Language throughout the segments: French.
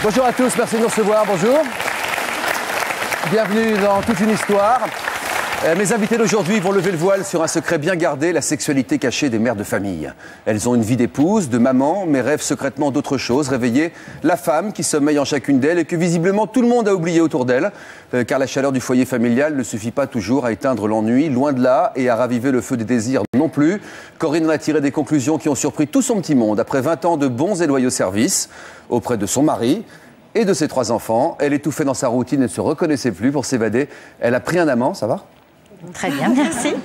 Bonjour à tous, merci de nous recevoir, bonjour. Bienvenue dans Toute une histoire. Mes invités d'aujourd'hui vont lever le voile sur un secret bien gardé, la sexualité cachée des mères de famille. Elles ont une vie d'épouse, de maman, mais rêvent secrètement d'autre chose, réveiller la femme qui sommeille en chacune d'elles et que visiblement tout le monde a oublié autour d'elle. Car la chaleur du foyer familial ne suffit pas toujours à éteindre l'ennui, loin de là, et à raviver le feu des désirs non plus. Corinne en a tiré des conclusions qui ont surpris tout son petit monde. Après 20 ans de bons et loyaux services auprès de son mari et de ses 3 enfants, elle étouffait dans sa routine et ne se reconnaissait plus. Pour s'évader, elle a pris un amant, ça va ? Très bien, merci.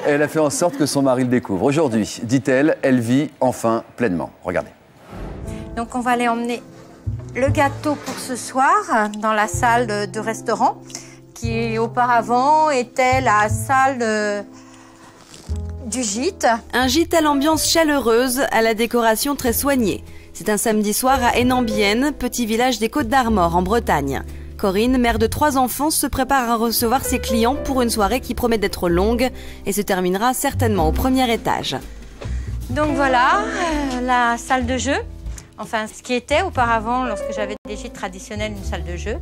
Elle a fait en sorte que son mari le découvre. Aujourd'hui, dit-elle, elle vit enfin pleinement. Regardez. Donc on va aller emmener le gâteau pour ce soir dans la salle de restaurant qui auparavant était la salle du gîte. Un gîte à l'ambiance chaleureuse, à la décoration très soignée. C'est un samedi soir à Henambienne, petit village des Côtes-d'Armor en Bretagne. Corinne, mère de 3 enfants, se prépare à recevoir ses clients pour une soirée qui promet d'être longue et se terminera certainement au premier étage. Donc voilà, la salle de jeu. Enfin, ce qui était auparavant, lorsque j'avais des gîtes traditionnels, une salle de jeu.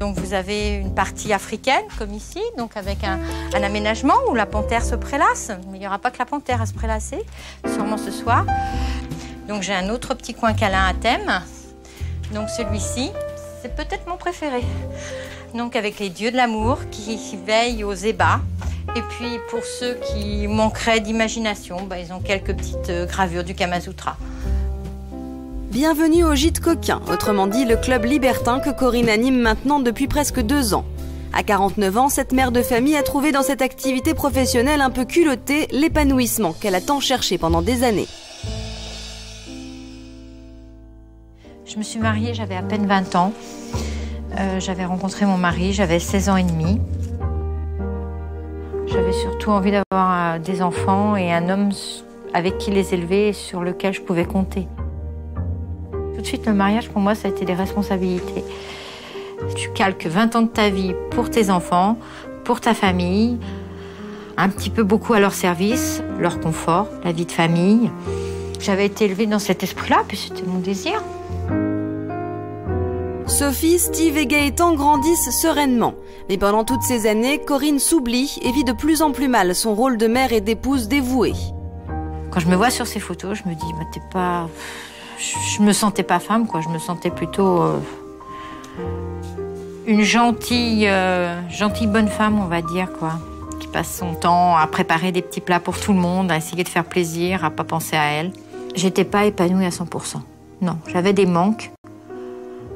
Donc vous avez une partie africaine, comme ici, donc avec un aménagement où la panthère se prélasse. Mais il n'y aura pas que la panthère à se prélasser, sûrement ce soir. Donc j'ai un autre petit coin câlin à thème. Donc celui-ci, c'est peut-être mon préféré. Donc avec les dieux de l'amour qui veillent aux ébats. Et puis pour ceux qui manqueraient d'imagination, ils ont quelques petites gravures du Kamasutra. Bienvenue au Gîte Coquin, autrement dit le club libertin que Corinne anime maintenant depuis presque 2 ans. À 49 ans, cette mère de famille a trouvé dans cette activité professionnelle un peu culottée l'épanouissement qu'elle a tant cherché pendant des années. Je me suis mariée, j'avais à peine 20 ans. J'avais rencontré mon mari, j'avais 16 ans et demi. J'avais surtout envie d'avoir des enfants et un homme avec qui les élever et sur lequel je pouvais compter. Tout de suite, le mariage, pour moi, ça a été des responsabilités. Tu calques 20 ans de ta vie pour tes enfants, pour ta famille, un petit peu beaucoup à leur service, leur confort, la vie de famille. J'avais été élevée dans cet esprit-là, puis c'était mon désir. Sophie, Steve et Gaëtan grandissent sereinement. Mais pendant toutes ces années, Corinne s'oublie et vit de plus en plus mal son rôle de mère et d'épouse dévouée. Quand je me vois sur ces photos, je me dis, t'es pas... Je me sentais pas femme, quoi. Je me sentais plutôt une gentille bonne femme, on va dire, quoi. Qui passe son temps à préparer des petits plats pour tout le monde, à essayer de faire plaisir, à pas penser à elle. J'étais pas épanouie à 100%. Non, j'avais des manques.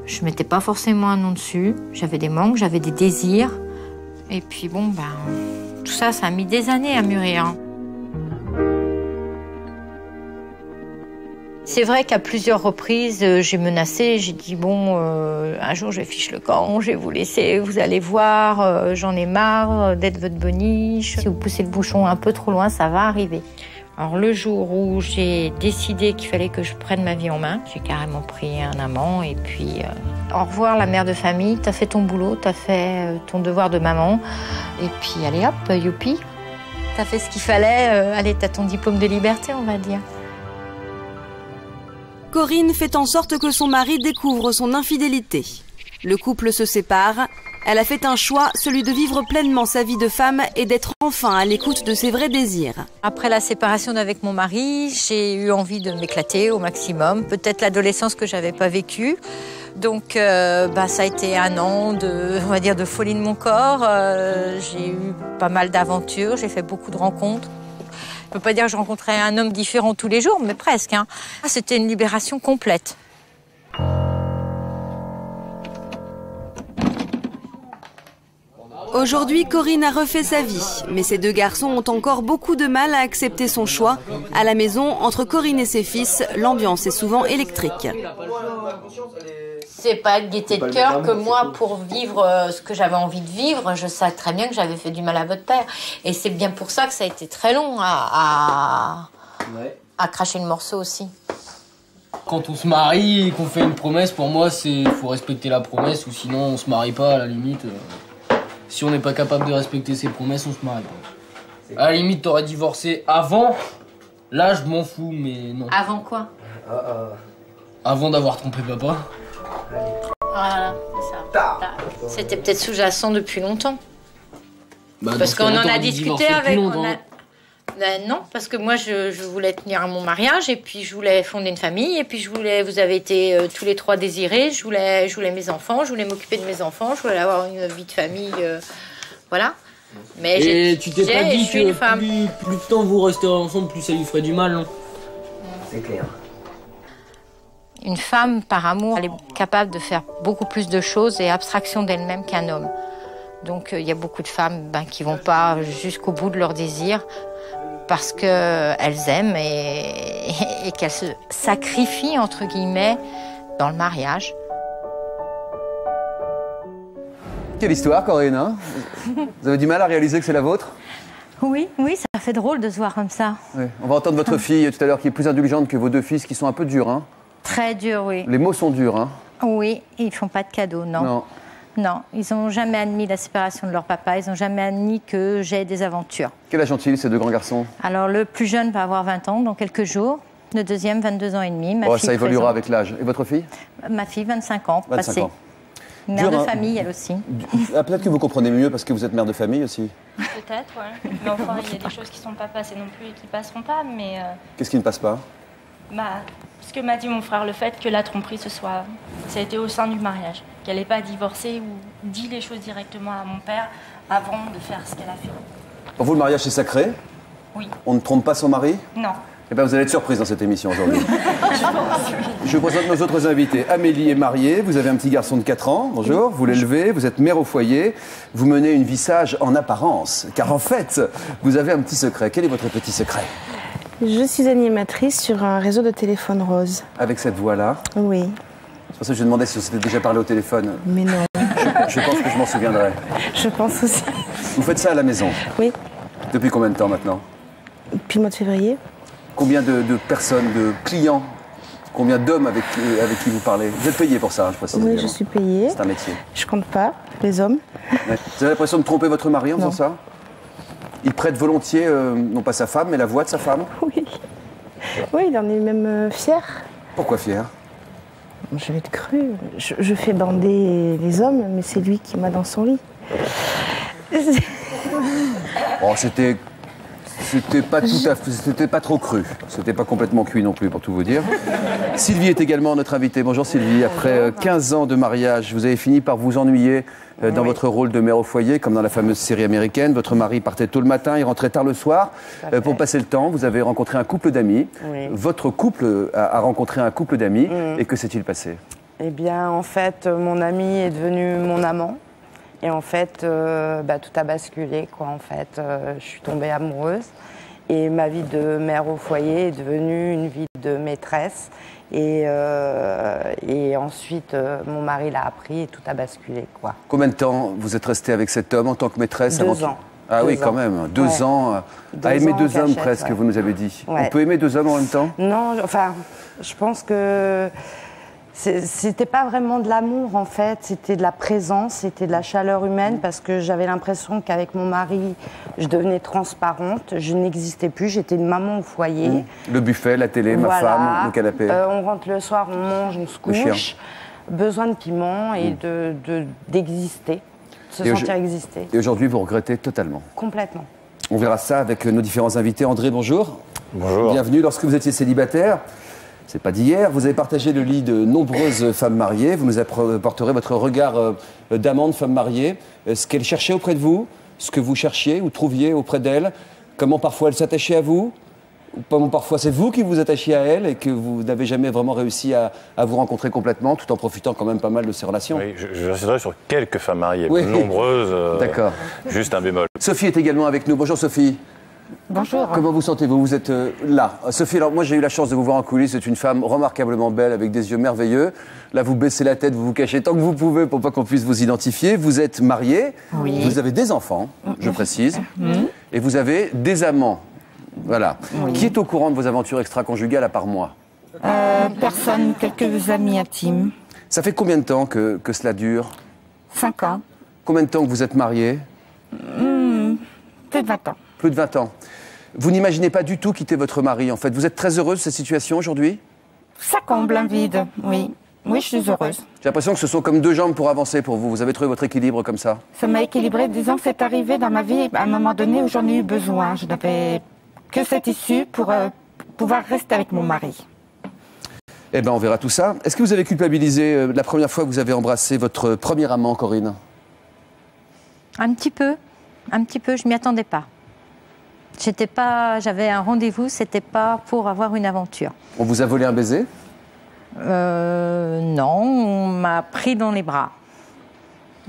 Je mettais pas forcément un nom dessus. J'avais des manques, j'avais des désirs. Et puis tout ça, ça a mis des années à mûrir. C'est vrai qu'à plusieurs reprises, j'ai menacé. J'ai dit, un jour, je fiche le camp, je vais vous laisser, vous allez voir, j'en ai marre d'être votre boniche. Si vous poussez le bouchon un peu trop loin, ça va arriver. Alors le jour où j'ai décidé qu'il fallait que je prenne ma vie en main, j'ai carrément pris un amant et puis au revoir la mère de famille, t'as fait ton boulot, t'as fait ton devoir de maman et puis allez hop, youpi, t'as fait ce qu'il fallait, allez t'as ton diplôme de liberté on va dire. Corinne fait en sorte que son mari découvre son infidélité. Le couple se sépare. Elle a fait un choix, celui de vivre pleinement sa vie de femme et d'être enfin à l'écoute de ses vrais désirs. Après la séparation avec mon mari, j'ai eu envie de m'éclater au maximum. Peut-être l'adolescence que j'avais pas vécue. Donc ça a été un an de folie de mon corps. J'ai eu pas mal d'aventures, j'ai fait beaucoup de rencontres. Je peux pas dire que je rencontrais un homme différent tous les jours, mais presque. C'était une libération complète. Aujourd'hui, Corinne a refait sa vie, mais ses 2 garçons ont encore beaucoup de mal à accepter son choix. À la maison, entre Corinne et ses fils, l'ambiance est souvent électrique. C'est pas avec gaieté de cœur que moi, pour vivre ce que j'avais envie de vivre, je sais très bien que j'avais fait du mal à votre père. Et c'est bien pour ça que ça a été très long à cracher le morceau aussi. Quand on se marie et qu'on fait une promesse, pour moi, faut respecter la promesse ou sinon on se marie pas à la limite. Si on n'est pas capable de respecter ses promesses, on se marie pas. À la limite, t'aurais divorcé avant. Là, je m'en fous, mais non. Avant quoi? Avant d'avoir trompé papa. Voilà, c'est ça. C'était peut-être sous-jacent depuis longtemps. Bah, Parce qu'on en a dû discuté divorcer avec... depuis longtemps. Ben non, parce que moi, je voulais tenir à mon mariage, et puis je voulais fonder une famille, et puis vous avez été tous les trois désirés, je voulais mes enfants, je voulais m'occuper de mes enfants, je voulais avoir une vie de famille, voilà. Mais Et tu t'es pas dit que femme. plus de temps vous resterez ensemble, plus ça lui ferait du mal, non? C'est clair. Une femme, par amour, elle est capable de faire beaucoup plus de choses et abstraction d'elle-même qu'un homme. Donc il y a beaucoup de femmes qui vont pas jusqu'au bout de leur désir parce qu'elles aiment et qu'elles se sacrifient, entre guillemets, dans le mariage. Quelle histoire, Corinne, hein? Vous avez du mal à réaliser que c'est la vôtre? Oui, ça fait drôle de se voir comme ça. Oui. On va entendre votre fille tout à l'heure qui est plus indulgente que vos deux fils qui sont un peu durs, hein? Très dur, oui. Les mots sont durs, hein? Oui, ils font pas de cadeaux, non. Non, ils n'ont jamais admis la séparation de leur papa, ils n'ont jamais admis que j'ai des aventures. Quel âge ont-ils, ces deux grands garçons? Alors, le plus jeune va avoir 20 ans dans quelques jours, le deuxième, 22 ans et demi. Ma fille Ça évoluera présente. avec l'âge. Et votre fille? Ma fille, 25 ans, 25 passée. ans. Mère Dur, de hein. famille, elle aussi. Ah, peut-être que vous comprenez mieux parce que vous êtes mère de famille aussi. Peut-être, ouais. Mais enfin, il y a des choses qui ne sont pas passées non plus et qui passeront pas, mais... Qu'est-ce qui ne passe pas? Ce que m'a dit mon frère, le fait que la tromperie, ça a été au sein du mariage. Qu'elle n'ait pas divorcé ou dit les choses directement à mon père avant de faire ce qu'elle a fait. Pour vous, le mariage, c'est sacré? Oui. On ne trompe pas son mari? Non. Eh bien, vous allez être surprise dans cette émission aujourd'hui. Je vous présente nos autres invités. Amélie est mariée, vous avez un petit garçon de 4 ans, bonjour, vous l'élevez, vous êtes mère au foyer, vous menez une vie sage en apparence, car en fait, vous avez un petit secret. Quel est votre petit secret? Je suis animatrice sur un réseau de téléphone rose. Avec cette voix-là? Oui, C'est pour ça que je demandais si on s'était déjà parlé au téléphone. mais non, Je pense que je m'en souviendrai. je pense aussi. Vous faites ça à la maison? Oui, Depuis combien de temps maintenant? depuis le mois de février. Combien de personnes, de clients, combien d'hommes avec qui vous parlez? Vous êtes payé pour ça, je précise. Oui, évidemment. je suis payée. C'est un métier. Je compte pas, les hommes. Ouais. Vous avez l'impression de tromper votre mari en faisant Non. ça? Il prête volontiers, non pas sa femme, mais la voix de sa femme? Oui. Oui, il en est même fier. Pourquoi fier? Je vais être crue. Je fais bander les hommes, mais c'est lui qui m'a dans son lit. Oh, c'était pas tout à fait, c'était pas trop cru. C'était pas complètement cuit non plus, pour tout vous dire. Sylvie est également notre invitée. Bonjour Sylvie. Après 15 ans de mariage, vous avez fini par vous ennuyer dans votre rôle de mère au foyer, comme dans la fameuse série américaine. Votre mari partait tôt le matin, il rentrait tard le soir. Pour passer le temps, vous avez rencontré un couple d'amis. Oui. Votre couple a rencontré un couple d'amis. Et que s'est-il passé? Eh bien, en fait, mon ami est devenu mon amant. Et en fait, tout a basculé, quoi. En fait, je suis tombée amoureuse. Et ma vie de mère au foyer est devenue une vie de maîtresse. Et ensuite, mon mari l'a appris et tout a basculé, quoi. Combien de temps vous êtes restée avec cet homme en tant que maîtresse? 2 ans. Ah oui, 2 quand ans. même. 2 Ouais. ans à 2 aimer ans 2 en hommes cachette, presque, ouais. vous nous avez dit. Ouais. On peut aimer 2 hommes en même temps? Non, enfin, je pense que c'était pas vraiment de l'amour, en fait. C'était de la présence, c'était de la chaleur humaine, parce que j'avais l'impression qu'avec mon mari, je devenais transparente. Je n'existais plus, j'étais une maman au foyer. Le buffet, la télé, ma Voilà. femme, le canapé. On rentre le soir, on mange, on se Le chien. couche. Besoin de piment et d'exister, de se Et sentir exister. Et aujourd'hui, vous regrettez totalement. Complètement. On verra ça avec nos différents invités. André, bonjour. Bonjour. Bienvenue. Lorsque vous étiez célibataire, c'est pas d'hier, vous avez partagé le lit de nombreuses femmes mariées. Vous nous apporterez votre regard d'amant de femme mariée, ce qu'elle cherchait auprès de vous, ce que vous cherchiez ou trouviez auprès d'elle, comment parfois elle s'attachait à vous, ou comment parfois c'est vous qui vous attachiez à elle et que vous n'avez jamais vraiment réussi à vous rencontrer complètement, tout en profitant quand même pas mal de ces relations. Oui, je resterai sur quelques femmes mariées, Oui. nombreuses. D'accord. Juste un bémol. Sophie est également avec nous. Bonjour Sophie. Bonjour. Comment vous sentez-vous? Vous êtes là. Sophie, alors moi j'ai eu la chance de vous voir en coulisses. C'est une femme remarquablement belle avec des yeux merveilleux. Là vous baissez la tête, vous vous cachez tant que vous pouvez pour pas qu'on puisse vous identifier. Vous êtes mariée, Oui. vous avez des enfants, je précise, et vous avez des amants. Voilà. Qui est au courant de vos aventures extra-conjugales à part moi? Personne, quelques amis intimes. Ça fait combien de temps que cela dure? 5 ans, Combien de temps que vous êtes mariée? peut-être 20 ans. Plus de 20 ans. Vous n'imaginez pas du tout quitter votre mari en fait. Vous êtes très heureuse de cette situation aujourd'hui? Ça comble un vide, oui. Oui, je suis heureuse. J'ai l'impression que ce sont comme deux jambes pour avancer pour vous. Vous avez trouvé votre équilibre comme ça? Ça m'a équilibrée. Disons que c'est arrivé dans ma vie à un moment donné où j'en ai eu besoin. Je n'avais que cette issue pour pouvoir rester avec mon mari. Eh bien, on verra tout ça. Est-ce que vous avez culpabilisé la première fois que vous avez embrassé votre premier amant, Corinne? Un petit peu, je m'y attendais pas. J'avais un rendez-vous, c'était pas pour avoir une aventure. On vous a volé un baiser? Non, on m'a pris dans les bras.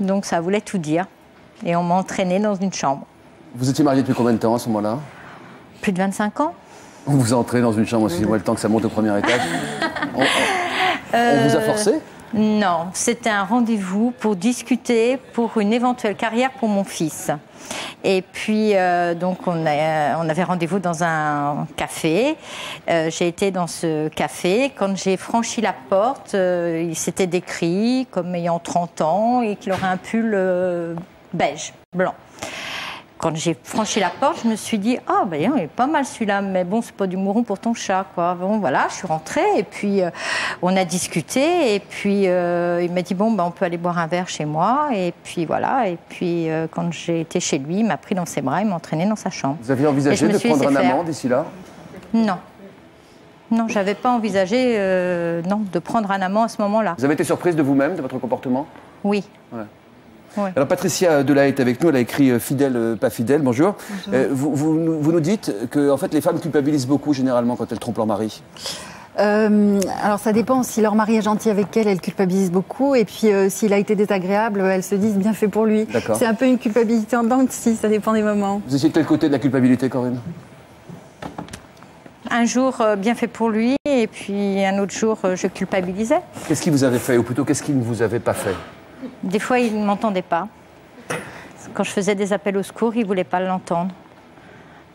Donc ça voulait tout dire. Et on m'a entraînée dans une chambre. Vous étiez mariée depuis combien de temps à ce moment-là? Plus de 25 ans. On vous a entraîné dans une chambre, excusez-moi le temps que ça monte au premier étage. On vous a forcé? Non, c'était un rendez-vous pour discuter pour une éventuelle carrière pour mon fils. Et puis, donc, on avait rendez-vous dans un café. J'ai été dans ce café. Quand j'ai franchi la porte, il s'était décrit comme ayant 30 ans et qu'il aurait un pull beige, blanc. Quand j'ai franchi la porte, je me suis dit « Ah, ben, il est pas mal celui-là, mais bon, c'est pas du mouron pour ton chat, quoi. » Bon, voilà, je suis rentrée et puis on a discuté et puis il m'a dit « Bon, ben, on peut aller boire un verre chez moi. » Et puis voilà, et puis quand j'ai été chez lui, il m'a pris dans ses bras, il m'a entraînée dans sa chambre. Vous aviez envisagé de prendre un amant d'ici là? Non. Non, j'avais pas envisagé de prendre un amant à ce moment-là. Vous avez été surprise de vous-même, de votre comportement? Oui. Ouais. Ouais. Alors Patricia Delay est avec nous, elle a écrit Fidèle, pas fidèle, bonjour. Vous nous dites que en fait, les femmes culpabilisent beaucoup généralement quand elles trompent leur mari. Alors ça dépend, si leur mari est gentil avec elle, elle culpabilise beaucoup, et puis s'il a été désagréable, elles se disent bien fait pour lui. C'est un peu une culpabilité en dents de scie, ça dépend des moments. Vous étiez de quel côté de la culpabilité, Corinne? Un jour, bien fait pour lui, et puis un autre jour, je culpabilisais. Qu'est-ce qu'il vous avait fait, ou plutôt qu'est-ce qu'il ne vous avait pas fait? Des fois, il ne m'entendait pas. Quand je faisais des appels au secours, il ne voulait pas l'entendre.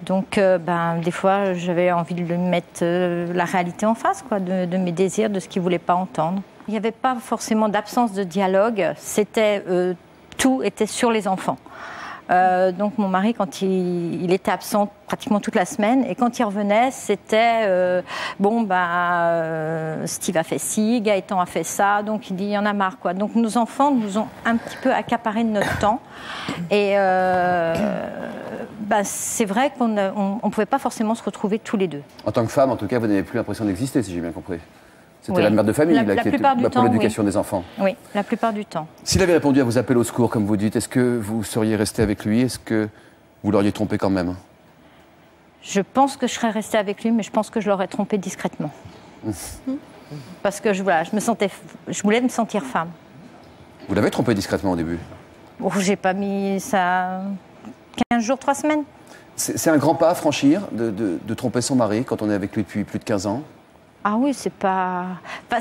Donc, des fois, j'avais envie de lui mettre la réalité en face, quoi, de mes désirs, de ce qu'il ne voulait pas entendre. Il n'y avait pas forcément d'absence de dialogue. Tout était sur les enfants. Donc mon mari, quand il était absent pratiquement toute la semaine, et quand il revenait, c'était Steve a fait ci, Gaëtan a fait ça, donc il dit il y en a marre, quoi. Donc nos enfants nous ont un petit peu accaparé de notre temps, et c'est vrai qu'on ne pouvait pas forcément se retrouver tous les deux. En tant que femme, en tout cas, vous n'avez plus l'impression d'exister, si j'ai bien compris. C'était la mère de famille qui était pour l'éducation des enfants. Oui, la plupart du temps. S'il avait répondu à vos appels au secours, comme vous dites, est-ce que vous seriez resté avec lui? Est-ce que vous l'auriez trompé quand même? Je pense que je serais restée avec lui, mais je pense que je l'aurais trompé discrètement. Parce que je voulais me sentir femme. Vous l'avez trompé discrètement au début? J'ai pas mis ça 15 jours, 3 semaines. C'est un grand pas à franchir de tromper son mari quand on est avec lui depuis plus de 15 ans? Ah oui, c'est pas...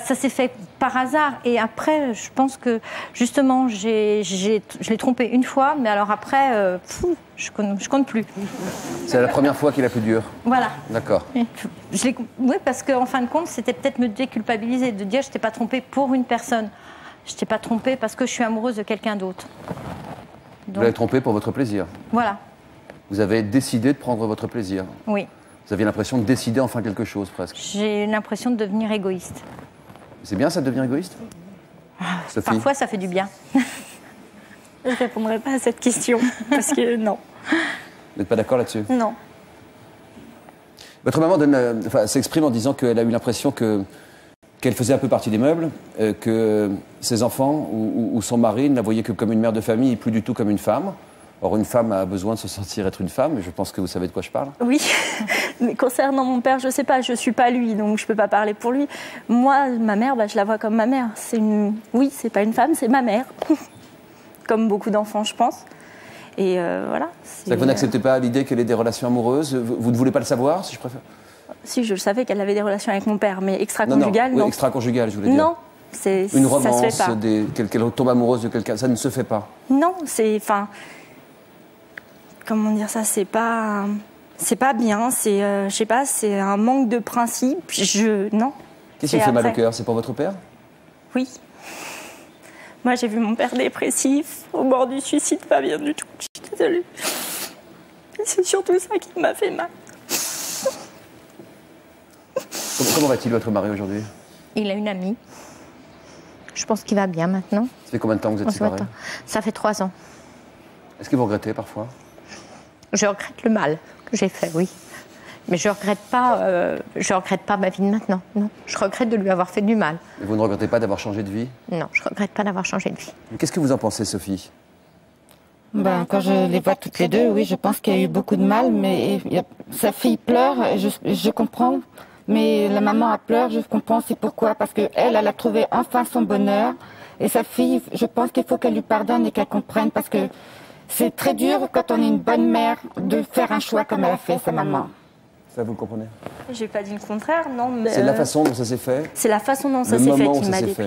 ça s'est fait par hasard. Et après, je pense que, justement, je l'ai trompé une fois, mais alors après, je compte plus. C'est la première fois qu'il a plus dur? Voilà. D'accord. Oui, parce qu'en fin de compte, c'était peut-être me déculpabiliser, de dire je t'ai pas trompée pour une personne. Je t'ai pas trompée parce que je suis amoureuse de quelqu'un d'autre. Vous l'avez trompé pour votre plaisir? Voilà. Vous avez décidé de prendre votre plaisir? Oui. Vous aviez l'impression de décider enfin quelque chose, presque? J'ai l'impression de devenir égoïste. C'est bien ça, de devenir égoïste? Sophie? Parfois, ça fait du bien. Je ne répondrai pas à cette question, parce que non. Vous n'êtes pas d'accord là-dessus? Non. Votre maman s'exprime en disant qu'elle a eu l'impression qu'elle faisait un peu partie des meubles, que ses enfants ou son mari ne la voyaient que comme une mère de famille et plus du tout comme une femme. Or, une femme a besoin de se sentir être une femme, et je pense que vous savez de quoi je parle. Oui, mais concernant mon père, je ne sais pas, je ne suis pas lui, donc je ne peux pas parler pour lui. Moi, ma mère, je la vois comme ma mère. Oui, c'est pas une femme, c'est ma mère. Comme beaucoup d'enfants, je pense. Et voilà. C'est que vous n'acceptez pas l'idée qu'elle ait des relations amoureuses? Vous ne voulez pas le savoir, si je préfère? Si, je le savais qu'elle avait des relations avec mon père, mais extra-conjugales, non. Oui, extra-conjugales, je voulais dire. Non. Une romance, ça se fait pas. Qu'elle tombe amoureuse de quelqu'un, ça ne se fait pas? Non, comment dire ça, c'est pas bien, je sais pas, c'est un manque de principe, non. Qu'est-ce qui vous fait mal au cœur? C'est pour votre père? Oui. Moi, j'ai vu mon père dépressif, au bord du suicide, pas bien du tout, je suis désolée. C'est surtout ça qui m'a fait mal. Comment va-t-il, votre mari, aujourd'hui? Il a une amie. Je pense qu'il va bien maintenant. Ça fait combien de temps que vous êtes séparés? Ça fait 3 ans. Est-ce que vous regrettez parfois? Je regrette le mal que j'ai fait, oui. Mais je regrette pas ma vie de maintenant, non. Je regrette de lui avoir fait du mal. Et vous ne regrettez pas d'avoir changé de vie? Non, je regrette pas d'avoir changé de vie. Qu'est-ce que vous en pensez, Sophie? Quand je les vois toutes les deux, oui, je pense qu'il y a eu beaucoup de mal, mais sa fille pleure, je comprends. Mais la maman a pleuré, je comprends, c'est pourquoi. Parce qu'elle a trouvé enfin son bonheur. Et sa fille, je pense qu'il faut qu'elle lui pardonne et qu'elle comprenne. Parce que c'est très dur, quand on est une bonne mère, de faire un choix comme elle a fait, sa maman. Ça, vous comprenez? J'ai pas dit le contraire, non. Mais c'est la façon dont ça s'est fait? C'est la façon dont ça s'est fait qui m'a déplu.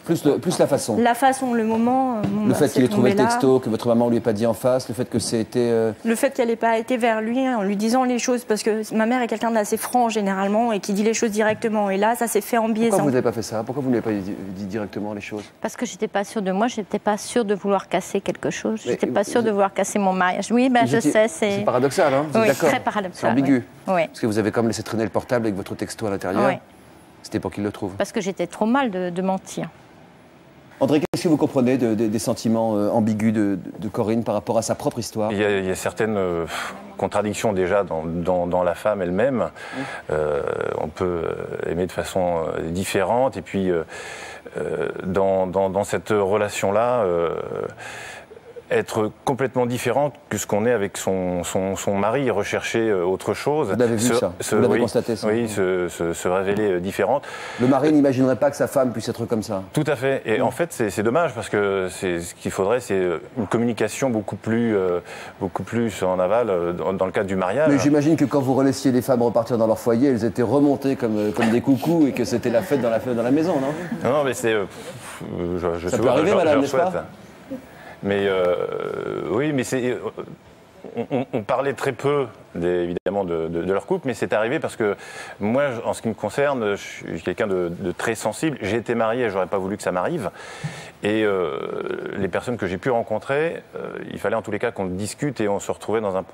Plus la façon. La façon, le moment. Le fait qu'il ait trouvé le texto, que votre maman lui ait pas dit en face, le fait que c'était. Le fait qu'elle n'ait pas été vers lui en lui disant les choses, parce que ma mère est quelqu'un d'assez franc généralement et qui dit les choses directement. Et là, ça s'est fait en biaisant. Pourquoi vous n'avez pas fait ça? Pourquoi vous ne lui avez pas dit directement les choses? Parce que j'étais pas sûre de moi, j'étais pas sûre de vouloir casser quelque chose. J'étais pas sûre de vouloir casser mon mariage. Oui, je sais, c'est paradoxal, hein? Vous êtes d'accord? Très paradoxal. C'est ambigu. Oui. Parce que vous avez comme laissé traîner le portable avec votre texto à l'intérieur. Oui. C'était pour qu'il le trouve. Parce que j'étais trop mal de mentir. André, qu'est-ce que vous comprenez des sentiments ambigus de Corinne par rapport à sa propre histoire? Il y a certaines contradictions déjà dans la femme elle-même. On peut aimer de façon différente. Et puis, dans cette relation-là, être complètement différente que ce qu'on est avec son mari, rechercher autre chose. Vous l'avez vu ça? Vous l'avez constaté ça? Oui, se révéler différente. Le mari n'imaginerait pas que sa femme puisse être comme ça? Tout à fait. Et en fait, c'est dommage parce que ce qu'il faudrait, c'est une communication beaucoup plus en aval dans le cadre du mariage. Mais j'imagine que quand vous relaissiez les femmes repartir dans leur foyer, elles étaient remontées comme des coucous et que c'était la fête dans la maison, non? Non, mais c'est... ça peut arriver, madame, n'est-ce pas? Mais oui, mais c'est... On parlait très peu, évidemment, de leur couple, mais c'est arrivé parce que moi, en ce qui me concerne, je suis quelqu'un de très sensible. J'ai été marié et j'aurais pas voulu que ça m'arrive. Et les personnes que j'ai pu rencontrer, il fallait en tous les cas qu'on discute et on se retrouvait dans un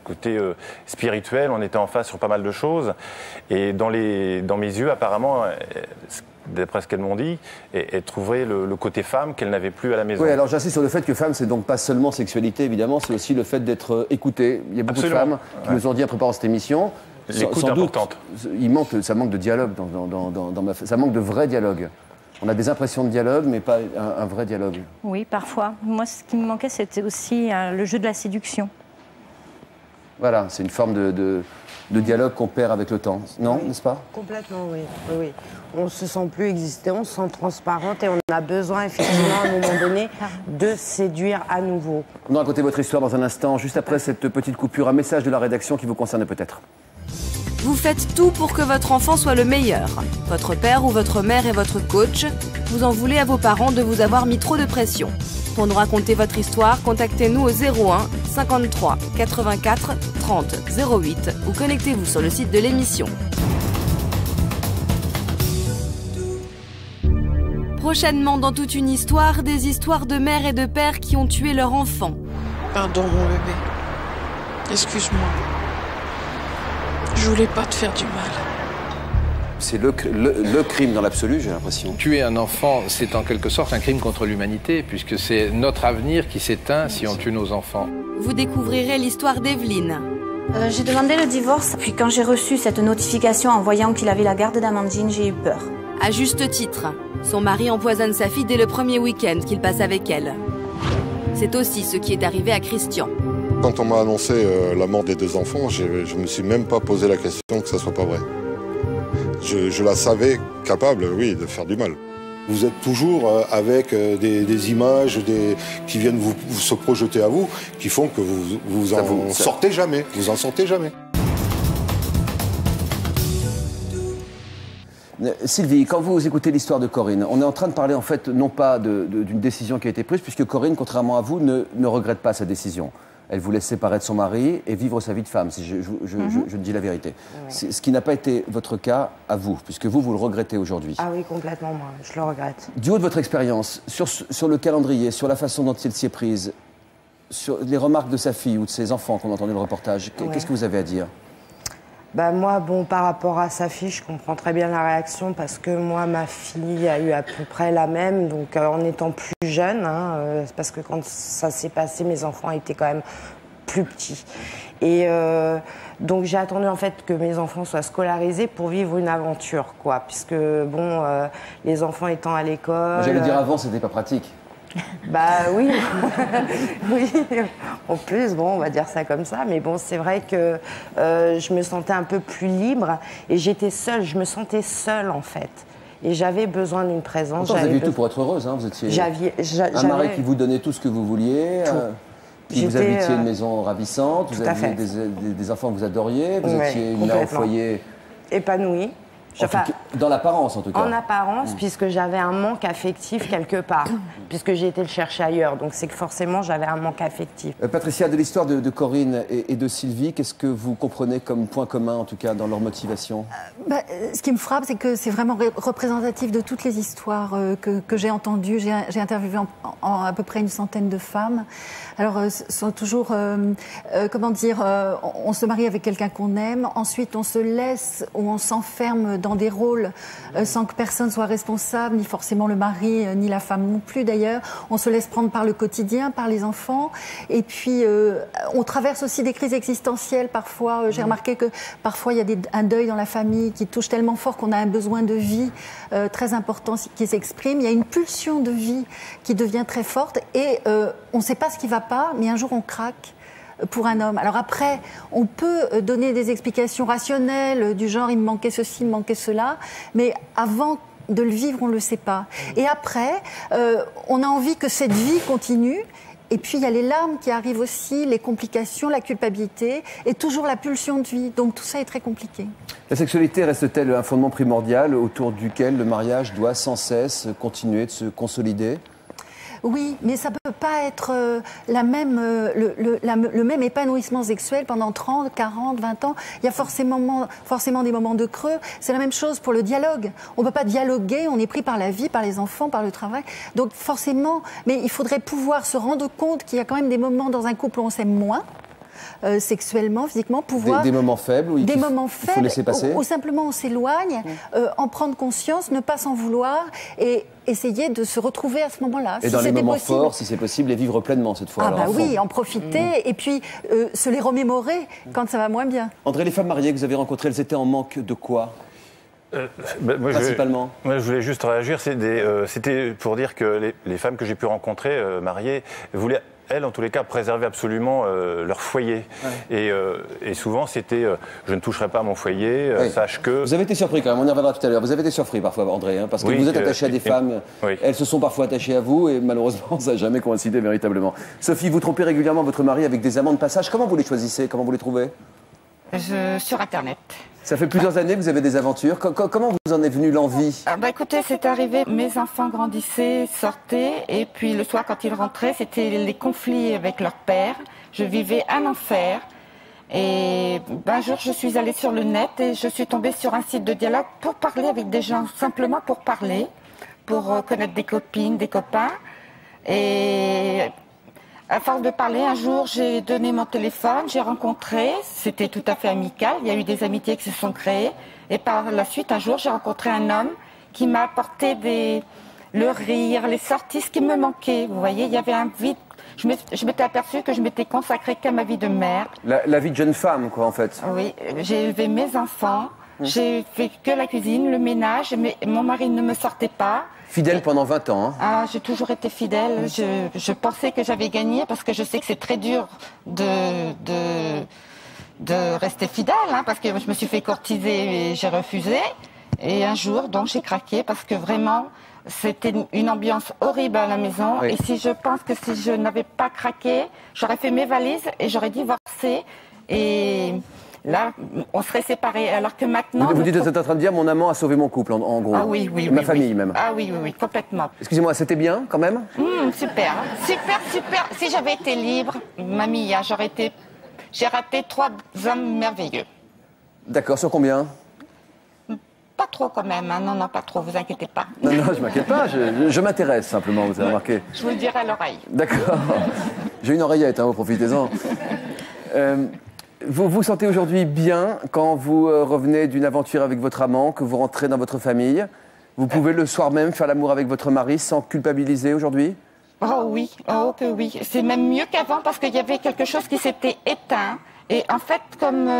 côté spirituel. On était en face sur pas mal de choses. Et dans mes yeux, apparemment... d'après ce qu'elles m'ont dit, et trouver le côté femme qu'elle n'avait plus à la maison. Oui, alors j'insiste sur le fait que femme, c'est donc pas seulement sexualité, évidemment, c'est aussi le fait d'être écouté. Il y a beaucoup de femmes qui nous ont dit en préparant cette émission, l'écoute est importante. Ça manque de dialogue, ça manque de vrai dialogue. On a des impressions de dialogue, mais pas un vrai dialogue. Oui, parfois. Moi, ce qui me manquait, c'était aussi le jeu de la séduction. Voilà, c'est une forme de dialogue qu'on perd avec le temps, non, n'est-ce pas? Complètement, oui. On ne se sent plus exister, on se sent transparente et on a besoin, effectivement, à un moment donné, de séduire à nouveau. On va raconter votre histoire dans un instant, juste après cette petite coupure, un message de la rédaction qui vous concerne peut-être. Vous faites tout pour que votre enfant soit le meilleur. Votre père ou votre mère est votre coach. Vous en voulez à vos parents de vous avoir mis trop de pression. Pour nous raconter votre histoire, contactez-nous au 01 53 84 30 08 ou connectez-vous sur le site de l'émission. Prochainement dans Toute une histoire, des histoires de mères et de pères qui ont tué leur enfant. Pardon mon bébé, excuse-moi. Je voulais pas te faire du mal. C'est le crime dans l'absolu, j'ai l'impression. Tuer un enfant, c'est en quelque sorte un crime contre l'humanité, puisque c'est notre avenir qui s'éteint si on tue nos enfants. Vous découvrirez l'histoire d'Evelyne. J'ai demandé le divorce, puis quand j'ai reçu cette notification en voyant qu'il avait la garde d'Amandine, j'ai eu peur. À juste titre, son mari empoisonne sa fille dès le premier week-end qu'il passe avec elle. C'est aussi ce qui est arrivé à Christian. Quand on m'a annoncé la mort des 2 enfants, je ne me suis même pas posé la question que ça soit pas vrai. Je la savais capable, oui, de faire du mal. Vous êtes toujours avec des images qui viennent vous se projeter à vous, qui font que vous en sortez jamais. Vous en sortez jamais. Sylvie, quand vous écoutez l'histoire de Corinne, on est en train de parler en fait non pas d'une décision qui a été prise, puisque Corinne, contrairement à vous, ne regrette pas sa décision. Elle voulait se séparer de son mari et vivre sa vie de femme, si je dis la vérité. Oui. Ce qui n'a pas été votre cas à vous, puisque vous le regrettez aujourd'hui. Ah oui, complètement, moi, je le regrette. Du haut de votre expérience, sur le calendrier, sur la façon dont il s'y est prise, sur les remarques de sa fille ou de ses enfants qu'on entendait le reportage, qu'est-ce que vous avez à dire? Bah moi, bon, par rapport à sa fille, je comprends très bien la réaction parce que moi, ma fille a eu à peu près la même, donc en étant plus jeune, hein, parce que quand ça s'est passé, mes enfants étaient quand même plus petits. Et donc j'ai attendu en fait que mes enfants soient scolarisés pour vivre une aventure, quoi, puisque bon, les enfants étant à l'école. J'allais dire avant, c'était pas pratique. Bah oui, oui. En plus, bon, on va dire ça comme ça, mais bon, c'est vrai que je me sentais un peu plus libre et j'étais seule, je me sentais seule en fait. Et j'avais besoin d'une présence. Pourtant, vous aviez tout pour être heureuse, hein. Vous étiez un mari qui vous donnait tout ce que vous vouliez, vous habitiez une maison ravissante, vous aviez des enfants que vous adoriez, vous étiez une mère au foyer épanouie. Enfin, dans l'apparence, en tout cas. En apparence, puisque j'avais un manque affectif quelque part, puisque j'ai été le chercher ailleurs. Donc c'est que forcément, j'avais un manque affectif. Patricia, de l'histoire de Corinne et de Sylvie, qu'est-ce que vous comprenez comme point commun, en tout cas, dans leur motivation? Ce qui me frappe, c'est que c'est vraiment représentatif de toutes les histoires que j'ai entendues. J'ai interviewé à peu près une centaine de femmes. Alors, sont toujours, comment dire, on se marie avec quelqu'un qu'on aime, ensuite on se laisse ou on s'enferme dans des rôles sans que personne soit responsable, ni forcément le mari, ni la femme non plus d'ailleurs. On se laisse prendre par le quotidien, par les enfants. Et puis, on traverse aussi des crises existentielles parfois. J'ai remarqué que parfois, il y a un deuil dans la famille qui touche tellement fort qu'on a un besoin de vie très important qui s'exprime. Il y a une pulsion de vie qui devient très forte et on ne sait pas ce qui ne va pas, mais un jour, on craque pour un homme. Alors après, on peut donner des explications rationnelles du genre il me manquait ceci, il me manquait cela, mais avant de le vivre, on ne le sait pas. Et après, on a envie que cette vie continue. Et puis il y a les larmes qui arrivent aussi, les complications, la culpabilité et toujours la pulsion de vie. Donc tout ça est très compliqué. La sexualité reste-t-elle un fondement primordial autour duquel le mariage doit sans cesse continuer de se consolider ? Oui, mais ça ne peut pas être le même épanouissement sexuel pendant 30, 40, 20 ans. Il y a forcément des moments de creux. C'est la même chose pour le dialogue. On ne peut pas dialoguer, on est pris par la vie, par les enfants, par le travail. Donc forcément, mais il faudrait pouvoir se rendre compte qu'il y a quand même des moments dans un couple où on s'aime moins. Sexuellement, physiquement, pouvoir... Des moments faibles où il faut laisser passer. Ou simplement on s'éloigne, en prendre conscience, ne pas s'en vouloir et essayer de se retrouver à ce moment-là. Et dans les moments forts, si c'est possible, les vivre pleinement cette fois. Ah bah oui, en profiter et puis se les remémorer quand ça va moins bien. André, les femmes mariées que vous avez rencontrées, elles étaient en manque de quoi principalement? Moi, je voulais juste réagir. C'était pour dire que les femmes que j'ai pu rencontrer, mariées, voulaient... elles, en tous les cas, préservaient absolument leur foyer. Ouais. Et souvent, c'était je ne toucherai pas à mon foyer, sache que... Vous avez été surpris quand même, on y reviendra tout à l'heure. Vous avez été surpris parfois, André, hein, parce que vous êtes attaché à des femmes, elles se sont parfois attachées à vous, et malheureusement, ça n'a jamais coïncidé véritablement. Sophie, vous trompez régulièrement votre mari avec des amants de passage. Comment vous les choisissez? Comment vous les trouvez? Sur Internet. Ça fait plusieurs années que vous avez des aventures. Comment vous en est venue l'envie? Écoutez, c'est arrivé, mes enfants grandissaient, sortaient, et puis le soir quand ils rentraient, c'était les conflits avec leur père. Je vivais un enfer. Et un jour, je suis allée sur le net et je suis tombée sur un site de dialogue pour parler avec des gens, simplement pour parler, pour connaître des copines, des copains. Et... à force de parler, un jour, j'ai donné mon téléphone, j'ai rencontré, c'était tout à fait amical, il y a eu des amitiés qui se sont créées. Et par la suite, un jour, j'ai rencontré un homme qui m'a apporté le rire, les sorties, ce qui me manquait. Vous voyez, il y avait un vide. Je m'étais aperçue que je m'étais consacrée qu'à ma vie de mère. La vie de jeune femme, quoi, en fait. Oui, j'ai élevé mes enfants, j'ai fait que la cuisine, le ménage, mais mon mari ne me sortait pas. Fidèle pendant 20 ans. Hein. Ah, j'ai toujours été fidèle. Je pensais que j'avais gagné parce que je sais que c'est très dur de rester fidèle, hein, parce que je me suis fait courtiser et j'ai refusé. Et un jour, donc, j'ai craqué parce que vraiment, c'était une ambiance horrible à la maison. Oui. Et si je n'avais pas craqué, j'aurais fait mes valises et j'aurais divorcé. Et là, on serait séparés. Alors que maintenant... Vous dites, vous êtes en train de dire, mon amant a sauvé mon couple, en gros. Ah oui, oui. Ma famille, même. Ah oui, complètement. Excusez-moi, c'était bien, quand même? Super. Si j'avais été libre, mamie, j'ai raté 3 hommes merveilleux. D'accord, sur combien? Pas trop quand même, hein. Non, pas trop, vous inquiétez pas. Non, je m'inquiète pas, je m'intéresse simplement, vous avez remarqué. Je vous le dirai à l'oreille. D'accord. J'ai une oreillette, hein, vous profitez-en. Vous vous sentez aujourd'hui bien quand vous revenez d'une aventure avec votre amant, que vous rentrez dans votre famille? Vous pouvez le soir même faire l'amour avec votre mari sans culpabiliser aujourd'hui? Oh oui, oh que oui. C'est même mieux qu'avant parce qu'il y avait quelque chose qui s'était éteint. Et en fait, comme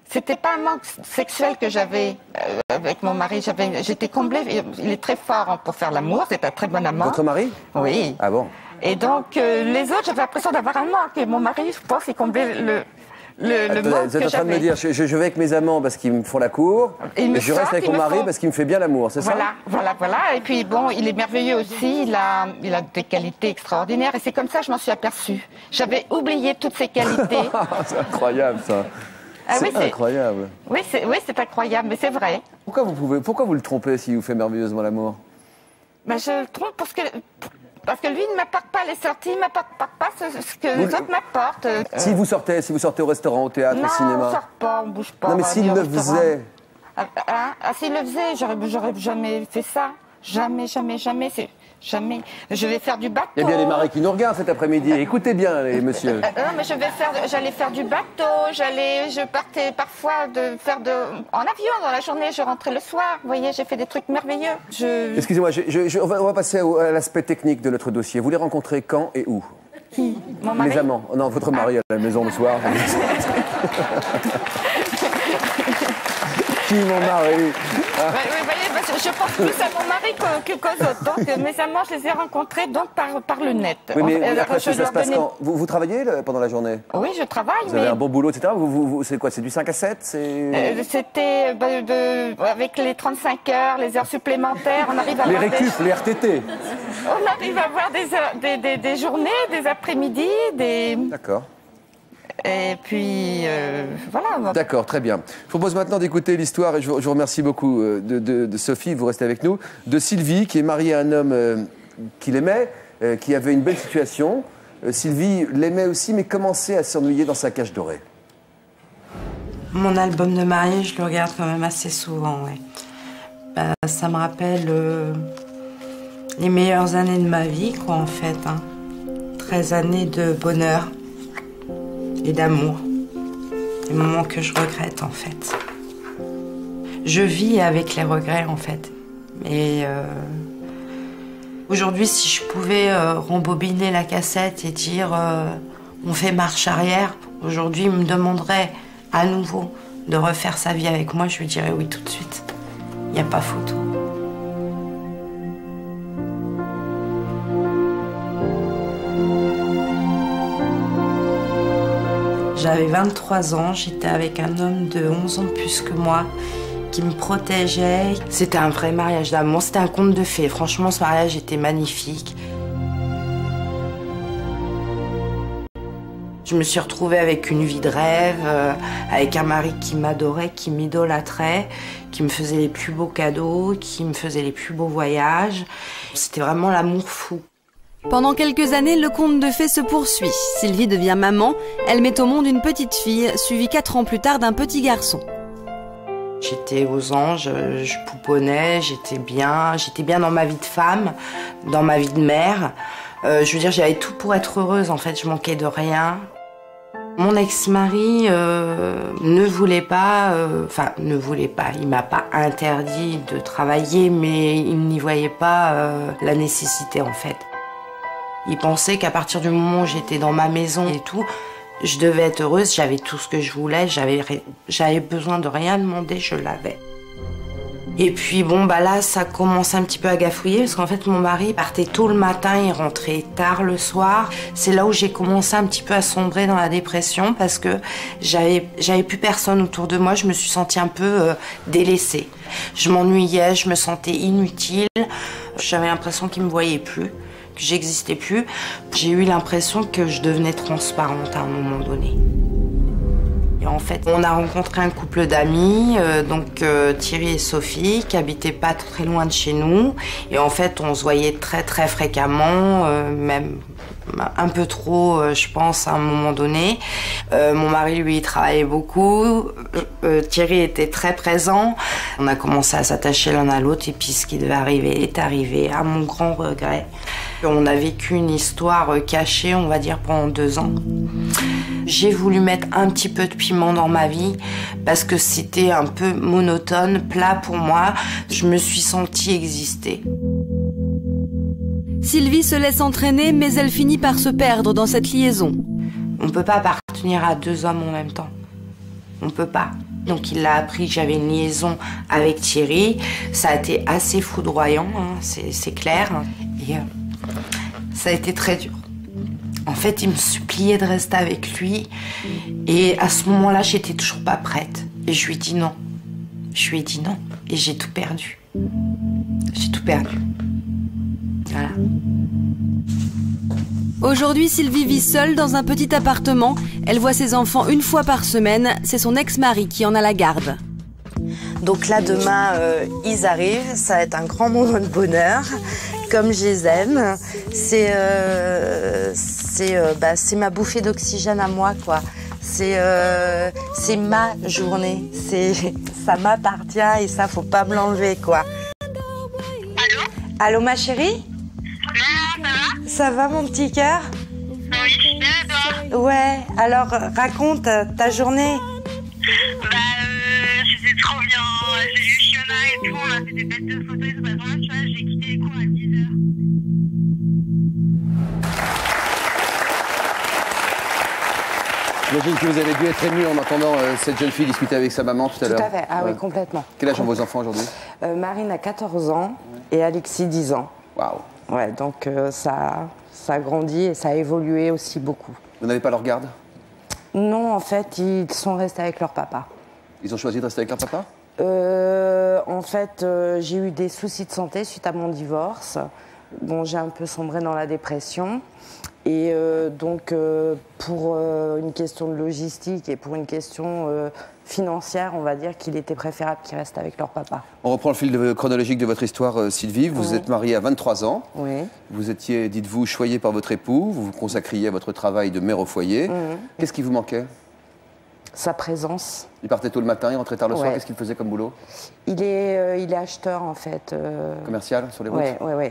c'était pas un manque sexuel que j'avais avec mon mari, j'étais comblée. Il est très fort pour faire l'amour, c'est un très bon amant. Votre mari? Oui. Ah bon? Et donc les autres, j'avais l'impression d'avoir un manque. Et mon mari, je pense, il comblait le manque. Vous êtes en train de me dire, je vais avec mes amants parce qu'ils me font la cour, et je reste avec mon mari parce qu'il me fait bien l'amour, c'est ça? Voilà. Et puis bon, il est merveilleux aussi, il a des qualités extraordinaires et c'est comme ça que je m'en suis aperçue. J'avais oublié toutes ses qualités. C'est incroyable ça. C'est incroyable. Oui, c'est incroyable, mais c'est vrai. Pourquoi vous le trompez s'il vous fait merveilleusement l'amour? Je le trompe parce que lui ne m'apporte pas les sorties, il ne m'apporte pas ce que les autres m'apportent. Si vous sortez au restaurant, au théâtre, au cinéma... Non, on ne sort pas, on ne bouge pas. Non, mais s'il le faisait... S'il le faisait, j'aurais jamais fait ça. Jamais. Jamais. Je vais faire du bateau. Il y a bien des maris qui nous regardent cet après-midi. Écoutez bien, les messieurs. Non, mais j'allais faire du bateau. Je partais parfois en avion dans la journée. Je rentrais le soir. Vous voyez, j'ai fait des trucs merveilleux. Excusez-moi, on va passer à l'aspect technique de notre dossier. Vous les rencontrez quand et où? Qui? Mon mari? Les amants. Non, votre mari à la maison le soir. Qui, mon mari? Oui, je pense plus à mon mari qu'aux autres. Donc, mes amants, je les ai rencontrés donc, par le net. Oui, mais après, ça se passe quand? Vous travaillez pendant la journée? Oui, je travaille. Vous avez un bon boulot, etc. C'est quoi? C'est du 5 à 7? C'était avec les 35 heures, les heures supplémentaires, on arrive à les récup, les RTT. On arrive à avoir des journées, des après-midi, D'accord. Et puis, voilà. D'accord, très bien. Je vous propose maintenant d'écouter l'histoire, et je vous remercie beaucoup de Sophie, vous restez avec nous, de Sylvie, qui est mariée à un homme qu'il aimait, qui avait une belle situation. Sylvie l'aimait aussi, mais commençait à s'ennuyer dans sa cage dorée. Mon album de mariage, je le regarde quand même assez souvent, ouais. Ça me rappelle les meilleures années de ma vie, quoi, en fait. 13 années de bonheur et d'amour. Des moments que je regrette, en fait. Je vis avec les regrets, en fait. Et aujourd'hui, si je pouvais rembobiner la cassette et dire on fait marche arrière, aujourd'hui, il me demanderait à nouveau de refaire sa vie avec moi, je lui dirais oui tout de suite. Il n'y a pas photo. J'avais 23 ans, j'étais avec un homme de 11 ans de plus que moi, qui me protégeait. C'était un vrai mariage d'amour, c'était un conte de fées. Franchement, ce mariage était magnifique. Je me suis retrouvée avec une vie de rêve, avec un mari qui m'adorait, qui m'idolâtrait, qui me faisait les plus beaux cadeaux, qui me faisait les plus beaux voyages. C'était vraiment l'amour fou. Pendant quelques années, le conte de fées se poursuit. Sylvie devient maman, elle met au monde une petite fille, suivie 4 ans plus tard d'un petit garçon. J'étais aux anges, je pouponnais, j'étais bien dans ma vie de femme, dans ma vie de mère. Je veux dire, j'avais tout pour être heureuse, en fait, je manquais de rien. Mon ex-mari ne voulait pas, il m'a pas interdit de travailler, mais il n'y voyait pas la nécessité, en fait. Il pensait qu'à partir du moment où j'étais dans ma maison et tout, je devais être heureuse, j'avais tout ce que je voulais, j'avais besoin de rien demander, je l'avais. Et puis bon, là, ça commençait un petit peu à gafouiller, parce qu'en fait, mon mari partait tôt le matin, il rentrait tard le soir. C'est là où j'ai commencé un petit peu à sombrer dans la dépression, parce que j'avais plus personne autour de moi, je me suis sentie un peu délaissée. Je m'ennuyais, je me sentais inutile, j'avais l'impression qu'il me voyait plus. Que j'existais plus, j'ai eu l'impression que je devenais transparente à un moment donné. Et en fait, on a rencontré un couple d'amis, Thierry et Sophie, qui habitaient pas très loin de chez nous. Et en fait, on se voyait très très fréquemment, même un peu trop, je pense, à un moment donné. Mon mari, lui, il travaillait beaucoup. Thierry était très présent. On a commencé à s'attacher l'un à l'autre et puis ce qui devait arriver est arrivé, à mon grand regret. On a vécu une histoire cachée, on va dire, pendant 2 ans. j'ai voulu mettre un petit peu de piment dans ma vie parce que c'était un peu monotone, plat pour moi. Je me suis sentie exister. Sylvie se laisse entraîner, mais elle finit par se perdre dans cette liaison. On peut pas appartenir à 2 hommes en même temps. On peut pas. Donc il a appris que j'avais une liaison avec Thierry. Ça a été assez foudroyant, hein, c'est clair. Et ça a été très dur. En fait, il me suppliait de rester avec lui. Et à ce moment-là, j'étais toujours pas prête. Et je lui ai dit non. Je lui ai dit non. Et j'ai tout perdu. J'ai tout perdu. Voilà. Aujourd'hui, Sylvie vit seule dans un petit appartement. Elle voit ses enfants une fois par semaine. C'est son ex-mari qui en a la garde. Donc là, demain, ils arrivent. Ça va être un grand moment de bonheur, comme je les aime. C'est ma bouffée d'oxygène à moi, quoi. C'est ma journée. Ça m'appartient et ça, faut pas me l'enlever, quoi. Allô? Allô, ma chérie? Ça va, mon petit cœur? Oui, super, toi? Ouais, alors raconte ta journée. C'était trop bien. J'ai vu Fiona et tout, on a fait des bêtes de photos et tout. Vraiment, tu vois, j'ai quitté les cours à 10h. J'imagine que vous avez dû être ému en entendant cette jeune fille discuter avec sa maman tout à l'heure. Tout à fait, ah oui, complètement. Quel âge ont vos enfants aujourd'hui? Marine a 14 ans et Alexis 10 ans. Waouh. Ouais, donc ça a grandi et ça a évolué aussi beaucoup. Vous n'avez pas leur garde? Non, en fait, ils sont restés avec leur papa. Ils ont choisi de rester avec leur papa? En fait, j'ai eu des soucis de santé suite à mon divorce. Bon, j'ai un peu sombré dans la dépression. Et donc, pour une question de logistique et pour une question financière, on va dire qu'il était préférable qu'ils restent avec leur papa. On reprend le fil chronologique de votre histoire, Sylvie. Vous êtes mariée à 23 ans. Oui. Vous étiez, dites-vous, choyée par votre époux. Vous vous consacriez à votre travail de mère au foyer. Qu'est-ce qui vous manquait? Sa présence. Il partait tôt le matin, il rentrait tard le soir. Ouais. Qu'est-ce qu'il faisait comme boulot? Il est acheteur, en fait. Commercial, sur les routes? Oui.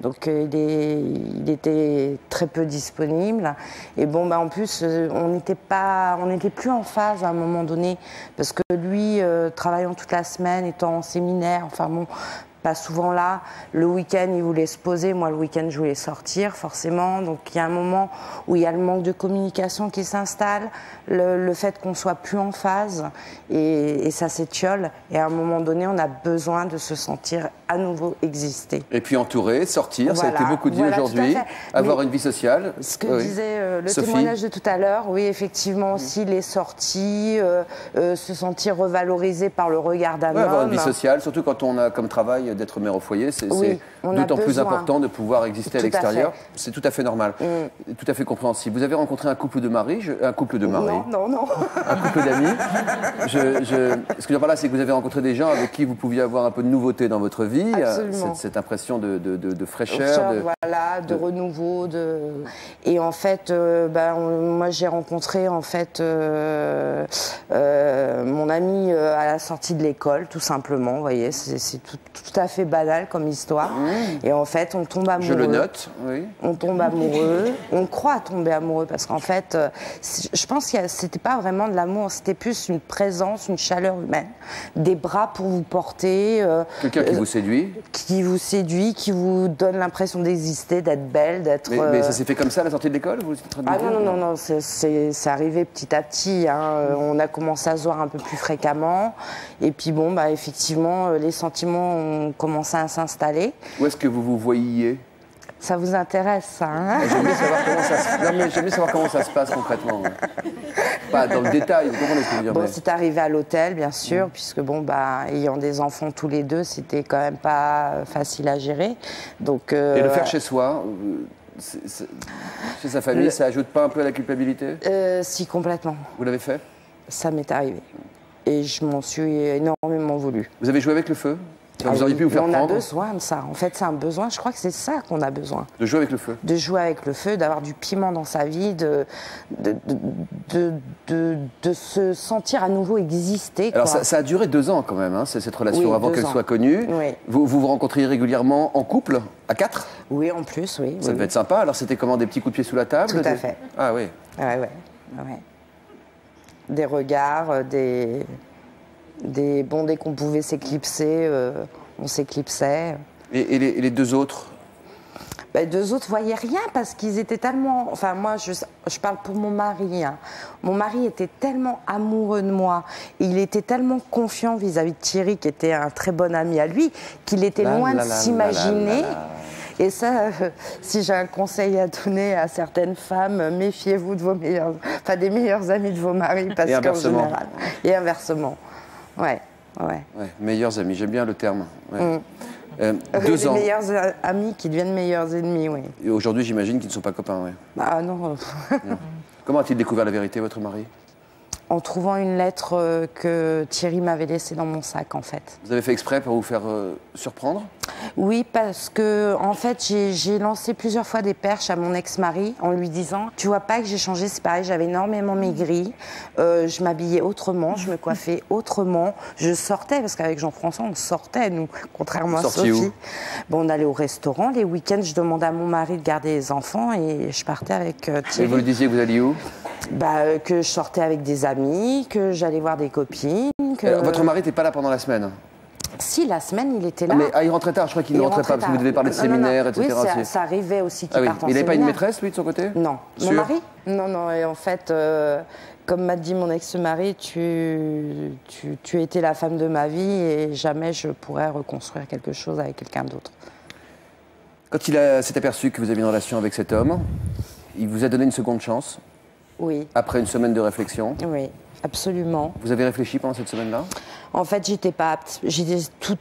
Donc il était très peu disponible. Et bon, en plus, on n'était plus en phase à un moment donné. Parce que lui, travaillant toute la semaine, étant en séminaire, enfin bon, pas souvent là. Le week-end, il voulait se poser. Moi, le week-end, je voulais sortir, forcément. Donc il y a un moment où il y a le manque de communication qui s'installe, le fait qu'on soit plus en phase, et ça s'étiole. Et à un moment donné, on a besoin de se sentir à nouveau exister. Et puis entouré, sortir, voilà, ça a été beaucoup dit aujourd'hui. Avoir une vie sociale. Ce que disait le témoignage de tout à l'heure, oui, effectivement aussi, les sorties, se sentir revalorisé par le regard d'un homme. Avoir une vie sociale, surtout quand on a comme travail d'être mère au foyer, c'est d'autant plus important de pouvoir exister à l'extérieur. C'est tout à fait normal, tout à fait compréhensible. Vous avez rencontré un couple de maris, un couple de maris. Non. Un couple d'amis. Ce que je veux par là, c'est que vous avez rencontré des gens avec qui vous pouviez avoir un peu de nouveauté dans votre vie. Cette impression de fraîcheur, de renouveau. Et en fait, moi j'ai rencontré en fait mon ami à la sortie de l'école, tout simplement. Vous voyez, c'est tout à fait banal comme histoire. Et en fait, on tombe amoureux. Je le note, oui. On tombe amoureux. On croit tomber amoureux parce qu'en fait, je pense que c'était pas vraiment de l'amour, c'était plus une présence, une chaleur humaine, des bras pour vous porter. Quelqu'un qui vous séduit. Qui vous séduit, qui vous donne l'impression d'exister, d'être belle, d'être. Mais ça s'est fait comme ça à la sortie de l'école, vous êtes en train de dire? Non, c'est arrivé petit à petit. On a commencé à se voir un peu plus fréquemment. Et puis bon, effectivement, les sentiments ont commencé à s'installer. Où est-ce que vous vous voyiez? Ça vous intéresse, ça, hein? J'aimerais savoir comment ça se passe concrètement. Pas dans le détail, vous comprenez ce que je veux dire. Bon, c'est arrivé à l'hôtel, bien sûr, puisque ayant des enfants tous les deux, c'était quand même pas facile à gérer. Donc, et le faire chez soi, chez sa famille, ça ajoute pas un peu à la culpabilité? Si, complètement. Vous l'avez fait? Ça m'est arrivé. Et je m'en suis énormément voulu. Vous avez joué avec le feu? Vous auriez pu vous faire prendre? On a besoin de ça. En fait, c'est un besoin. Je crois que c'est ça qu'on a besoin. De jouer avec le feu? De jouer avec le feu, d'avoir du piment dans sa vie, de se sentir à nouveau exister. Alors, ça a duré 2 ans quand même, cette relation, avant qu'elle soit connue. Oui. Vous vous rencontriez régulièrement en couple, à 4? Oui, en plus, oui. Ça devait être sympa. Alors, c'était comment, des petits coups de pied sous la table? Tout à fait. Ah oui. Ouais. ouais. Des regards, dès qu'on pouvait s'éclipser, on s'éclipsait. Et les deux autres? Les deux autres voyaient rien parce qu'ils étaient tellement... Enfin, moi, je parle pour mon mari. Hein. Mon mari était tellement amoureux de moi. Il était tellement confiant vis-à-vis de Thierry, qui était un très bon ami à lui, qu'il était loin de s'imaginer. Et ça, si j'ai un conseil à donner à certaines femmes, méfiez-vous de vos des meilleurs amis de vos maris, parce qu'en général... Et inversement. Ouais. Meilleurs amis, j'aime bien le terme. Ouais. 2 ans. Les meilleurs amis qui deviennent meilleurs ennemis, oui. Et aujourd'hui, j'imagine qu'ils ne sont pas copains, oui. Ah non. Comment a-t-il découvert la vérité, votre mari? En trouvant une lettre que Thierry m'avait laissée dans mon sac, en fait. Vous avez fait exprès pour vous faire surprendre? Oui, parce que, en fait, j'ai lancé plusieurs fois des perches à mon ex-mari en lui disant « Tu vois pas que j'ai changé, c'est pareil, j'avais énormément maigri, je m'habillais autrement, je me coiffais autrement, je sortais, parce qu'avec Jean-François, on sortait, nous, contrairement à Sophie. Où? Bon, on allait au restaurant, les week-ends, je demandais à mon mari de garder les enfants et je partais avec Thierry. Et vous lui disiez que vous alliez où? Que je sortais avec des amis, que j'allais voir des copines. Votre mari n'était pas là pendant la semaine? Si, la semaine, il était là. Il rentrait tard, je crois qu'il ne rentrait pas, parce que vous devez parler de séminaire, etc. Oui, ça arrivait aussi qu'il parte en séminaire. Il n'avait pas une maîtresse, lui, de son côté? Non. Mon mari? Non, et en fait, comme m'a dit mon ex-mari, tu étais la femme de ma vie et jamais je pourrais reconstruire quelque chose avec quelqu'un d'autre. Quand il s'est aperçu que vous aviez une relation avec cet homme, il vous a donné une seconde chance? Oui. Après une semaine de réflexion? Oui, absolument. Vous avez réfléchi pendant cette semaine-là? En fait, j'étais pas apte.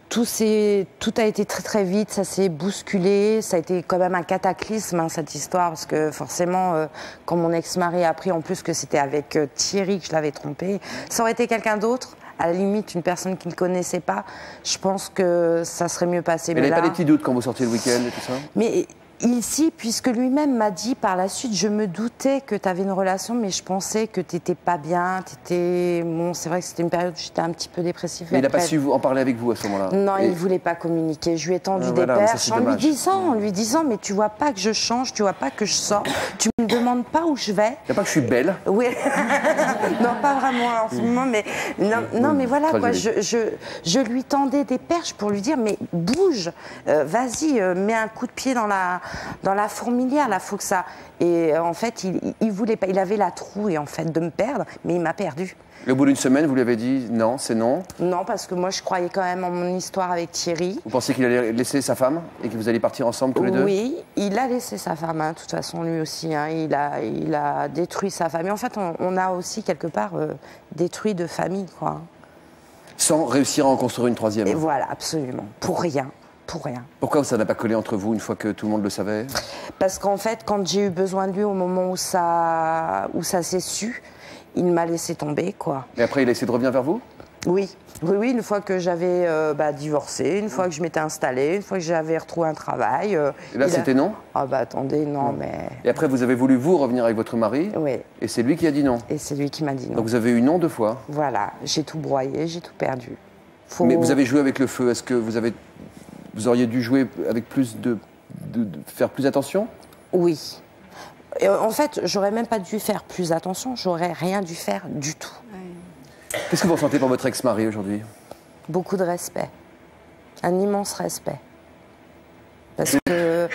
Tout a été très très vite, ça s'est bousculé, ça a été quand même un cataclysme, hein, cette histoire, parce que forcément, quand mon ex-mari a appris en plus que c'était avec Thierry que je l'avais trompé, ça aurait été quelqu'un d'autre, à la limite une personne qu'il ne connaissait pas, je pense que ça serait mieux passé. Mais il n'avait pas des petits doutes quand vous sortiez le week-end et tout ça? Mais ici, puisque lui-même m'a dit par la suite, je me doutais que tu avais une relation, mais je pensais que tu n'étais pas bien. Bon, c'est vrai que c'était une période où j'étais un petit peu dépressive. Mais il n'a pas su en parler avec vous à ce moment-là? Non, il ne voulait pas communiquer. Je lui ai tendu des perches en lui disant, mais tu vois pas que je change, tu vois pas que je sors, tu me demandes pas où je vais. Tu vois pas que je suis belle? Oui. Non, pas vraiment en ce moment, mais non, mais voilà, quoi. Je lui tendais des perches pour lui dire, mais bouge, vas-y, mets un coup de pied dans la fourmilière, là, faut que ça... Et en fait, il voulait pas, il avait la trouille, en fait, de me perdre, mais il m'a perdu. Et au bout d'une semaine, vous lui avez dit non, c'est non? Non, parce que moi, je croyais quand même en mon histoire avec Thierry. Vous pensiez qu'il allait laisser sa femme et que vous alliez partir ensemble tous les deux? Oui, il a laissé sa femme, hein, de toute façon, lui aussi. Hein, il a détruit sa famille. En fait, on a aussi, quelque part, détruit de famille, quoi. Sans réussir à en construire une troisième? Et voilà, absolument. Pour rien. Pour rien. Pourquoi ça n'a pas collé entre vous une fois que tout le monde le savait? Parce qu'en fait, quand j'ai eu besoin de lui au moment où ça s'est su, il m'a laissé tomber, quoi. Et après, il a essayé de revenir vers vous? Oui, une fois que j'avais divorcé, une fois que je m'étais installée, une fois que j'avais retrouvé un travail. Et là, c'était non? Ah attendez, non, mais... Et après, vous avez voulu, vous, revenir avec votre mari? Oui. Et c'est lui qui a dit non? Et c'est lui qui m'a dit non. Donc vous avez eu non 2 fois? Voilà, j'ai tout broyé, j'ai tout perdu. Mais vous avez joué avec le feu, est-ce que vous auriez dû jouer avec faire plus attention? Oui. Et en fait, j'aurais même pas dû faire plus attention, j'aurais rien dû faire du tout. Qu'est-ce que vous ressentez pour votre ex-mari aujourd'hui? Beaucoup de respect. Un immense respect. Parce que...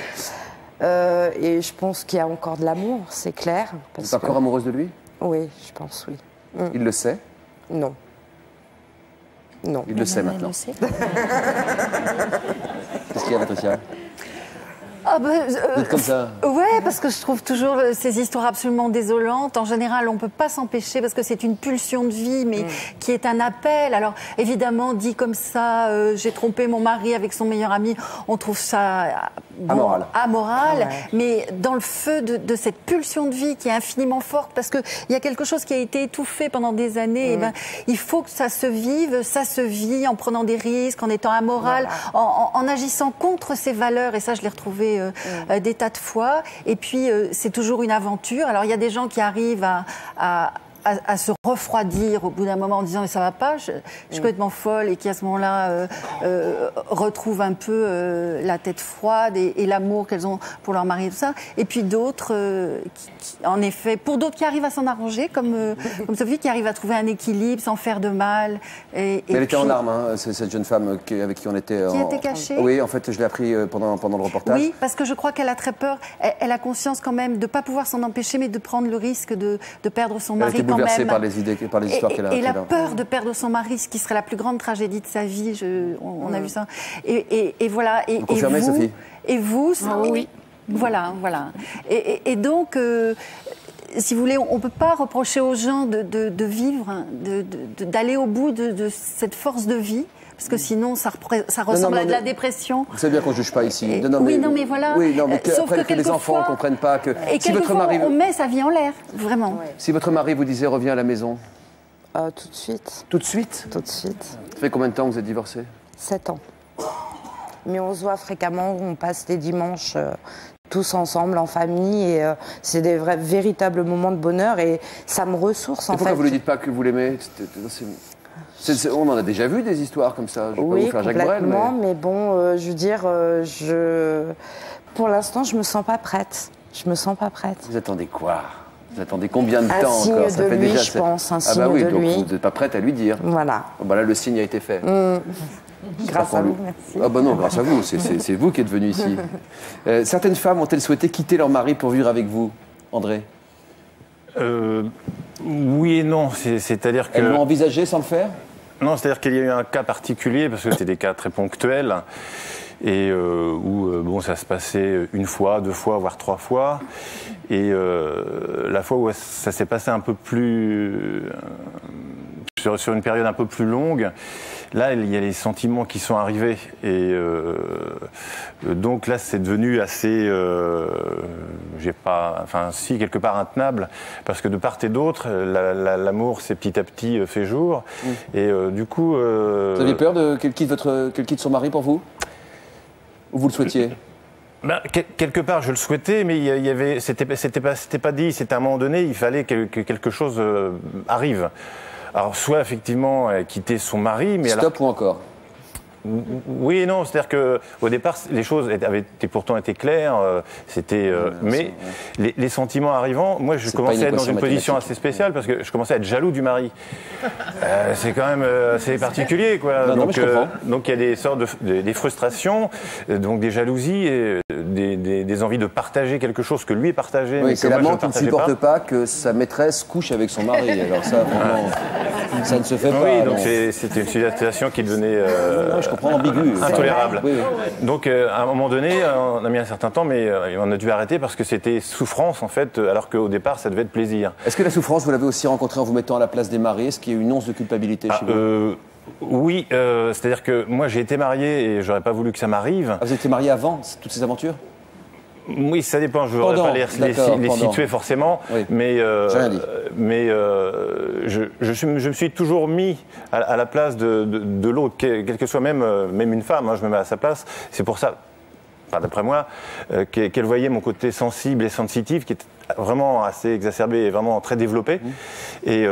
et je pense qu'il y a encore de l'amour, c'est clair. Vous êtes encore amoureuse de lui? Oui, je pense, oui. Il le sait? Non. Non. Il le sait maintenant. Qu'est-ce qu'il y a, Patricia? Vous êtes comme ça? Ouais, parce que je trouve toujours ces histoires absolument désolantes. En général, on ne peut pas s'empêcher parce que c'est une pulsion de vie, mais qui est un appel. Alors, évidemment, dit comme ça, j'ai trompé mon mari avec son meilleur ami, on trouve ça amoral. Ouais. Mais dans le feu de cette pulsion de vie qui est infiniment forte, parce qu'il y a quelque chose qui a été étouffé pendant des années, et il faut que ça se vive, ça se vit en prenant des risques, en étant amoral, en agissant contre ses valeurs, et ça, je l'ai retrouvé des tas de fois. Et puis, c'est toujours une aventure. Alors, il y a des gens qui arrivent à à se refroidir au bout d'un moment en disant mais ça va pas, je suis complètement folle, et qui à ce moment-là retrouvent un peu la tête froide et l'amour qu'elles ont pour leur mari et tout ça. Et puis d'autres, en effet, pour d'autres qui arrivent à s'en arranger, comme Sophie, qui arrive à trouver un équilibre sans faire de mal. Mais elle était en larmes, hein, cette jeune femme avec qui on était. Qui était cachée. Oui, en fait, je l'ai appris pendant le reportage. Oui, parce que je crois qu'elle a très peur. Elle a conscience quand même de ne pas pouvoir s'en empêcher, mais de prendre le risque de perdre son mari. Elle était bouleversée par les idées, par les histoires qu'elle a. Et la peur de perdre son mari, ce qui serait la plus grande tragédie de sa vie. On a vu ça. Et voilà. Vous confirmez, Sophie? Et vous, oui. Voilà. Et donc, si vous voulez, on ne peut pas reprocher aux gens de vivre, d'aller au bout de cette force de vie. Parce que sinon, ça ressemble à de la dépression. Vous savez bien qu'on ne juge pas ici. Oui, mais voilà. Oui, non, mais sauf après, que les enfants ne comprennent pas que... Et si votre mari... on met sa vie en l'air, vraiment. Si votre mari vous disait « reviens à la maison », tout de suite. Tout de suite? Tout de suite. Ça fait combien de temps que vous êtes divorcés? 7 ans. Mais on se voit fréquemment, on passe les dimanches tous ensemble, en famille, et c'est des véritables moments de bonheur, et ça me ressource, en fait. Pourquoi vous ne lui dites pas que vous l'aimez? On en a déjà vu des histoires comme ça. Je vais oui, pas vous faire Jacques Brel, mais bon, je veux dire, pour l'instant, je me sens pas prête. Je me sens pas prête. Vous attendez quoi? Vous attendez combien de temps encore? Un signe de lui, je pense, un signe de lui. Donc vous n'êtes pas prête à lui dire. Voilà. Bah là, le signe a été fait. Grâce à vous, merci. Ah bah non, grâce à vous, c'est vous qui êtes venu ici. Certaines femmes ont-elles souhaité quitter leur mari pour vivre avec vous, André? Oui et non, c'est-à-dire que... Elles l'ont envisagé sans le faire? Non, c'est-à-dire qu'il y a eu un cas particulier, parce que c'était des cas très ponctuels, et où ça se passait une fois, 2 fois, voire 3 fois. Et la fois où ça s'est passé un peu plus... sur une période un peu plus longue, là, il y a les sentiments qui sont arrivés. Et donc là, c'est devenu assez... quelque part intenable, parce que de part et d'autre, l'amour s'est petit à petit fait jour. Et du coup... Vous aviez peur qu'elle quitte son mari pour vous? Ou vous le souhaitiez? Quelque part, je le souhaitais, mais c'était pas dit. C'était à un moment donné, il fallait que quelque chose arrive. Alors, soit effectivement quitter son mari, mais stop ou encore? Oui et non, c'est-à-dire qu'au départ, les choses avaient pourtant été claires, mais les sentiments arrivant, moi je commençais à être dans une position assez spéciale parce que je commençais à être jaloux du mari. C'est quand même assez particulier, quoi. Donc il y a des sortes des frustrations, donc des jalousies, et des envies de partager quelque chose que lui partageait. Oui, c'est l'amant qui ne supporte pas que sa maîtresse couche avec son mari. Alors ça, vraiment, ça ne se fait pas. Oui, donc c'était une situation qui devenait... intolérable. Oui. Donc à un moment donné, on a mis un certain temps, mais on a dû arrêter parce que c'était souffrance en fait, alors qu'au départ ça devait être plaisir. Est-ce que la souffrance, vous l'avez aussi rencontrée en vous mettant à la place des maris? Est-ce qu'il y a une once de culpabilité chez vous? Oui, c'est-à-dire que moi j'ai été marié et j'aurais pas voulu que ça m'arrive. Ah, vous étiez marié avant toutes ces aventures? Oui, ça dépend, je ne voudrais pas les situer forcément, oui. mais je me suis toujours mis à la place de l'autre, quelle que soit même une femme, hein, je me mets à sa place. C'est pour ça, d'après moi, qu'elle voyait mon côté sensible et sensitif, qui est vraiment assez exacerbé et vraiment très développé. Et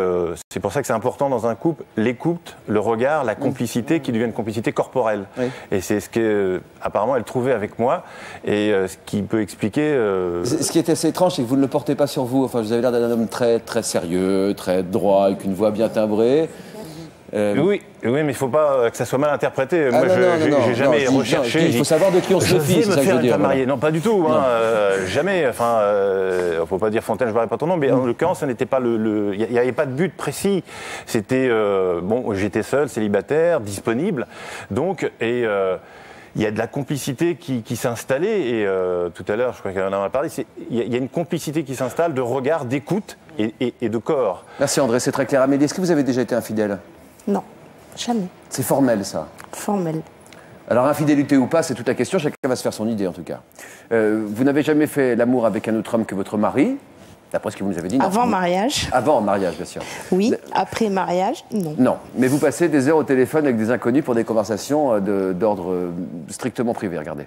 c'est pour ça que c'est important dans un couple, l'écoute, le regard, la complicité qui devient une complicité corporelle. Oui. Et c'est ce qu'apparemment elle trouvait avec moi, et ce qui peut expliquer... Ce qui est assez étrange, c'est que vous ne le portez pas sur vous. Enfin, vous avez l'air d'un homme très, très sérieux, très droit, avec une voix bien timbrée. Oui, mais il ne faut pas que ça soit mal interprété. Moi, j'ai jamais recherché. Il faut savoir de qui on se fie, c'est ça que je veux dire. Non, pas du tout. Hein, jamais. Enfin, il ne faut pas dire Fontaine, je ne parlerai pas ton nom, mais en l'occurrence, il n'y avait pas de but précis. C'était j'étais seul, célibataire, disponible. Donc, il y a de la complicité qui s'est installée, et tout à l'heure, je crois qu'on en a parlé, il y a une complicité qui s'installe de regard, d'écoute et de corps. Merci André, c'est très clair. Amélie, est-ce que vous avez déjà été infidèle? Non, jamais. C'est formel, ça? Formel. Alors, infidélité ou pas, c'est toute la question, chacun va se faire son idée, en tout cas. Vous n'avez jamais fait l'amour avec un autre homme que votre mari, d'après ce que vous nous avez dit? Non. Avant mariage. Avant mariage, bien sûr. Oui, après mariage, non. Non, mais vous passez des heures au téléphone avec des inconnus pour des conversations d'ordre strictement privé, regardez.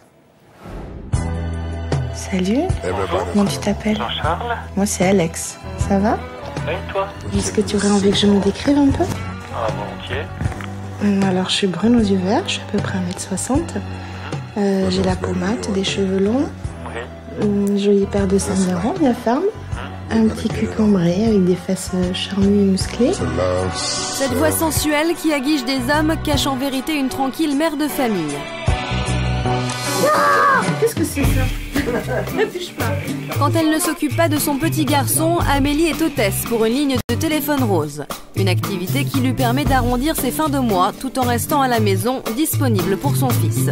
Salut, comment tu t'appelles? Moi, c'est Alex. Ça va? Oui, toi? Est-ce que tu aurais envie que je me décrive un peu? Ah, volontiers. Alors, je suis brune aux yeux verts, je suis à peu près 1m60. J'ai la peau mate, des cheveux longs, une jolie paire de seins ronds, bien ferme, un petit cul cambré avec des fesses charnues et musclées. Cette voix sensuelle qui aguiche des hommes cache en vérité une tranquille mère de famille. Qu'est-ce que c'est ça? Ne touche pas. Quand elle ne s'occupe pas de son petit garçon, Amélie est hôtesse pour une ligne de téléphone rose. Une activité qui lui permet d'arrondir ses fins de mois tout en restant à la maison, disponible pour son fils.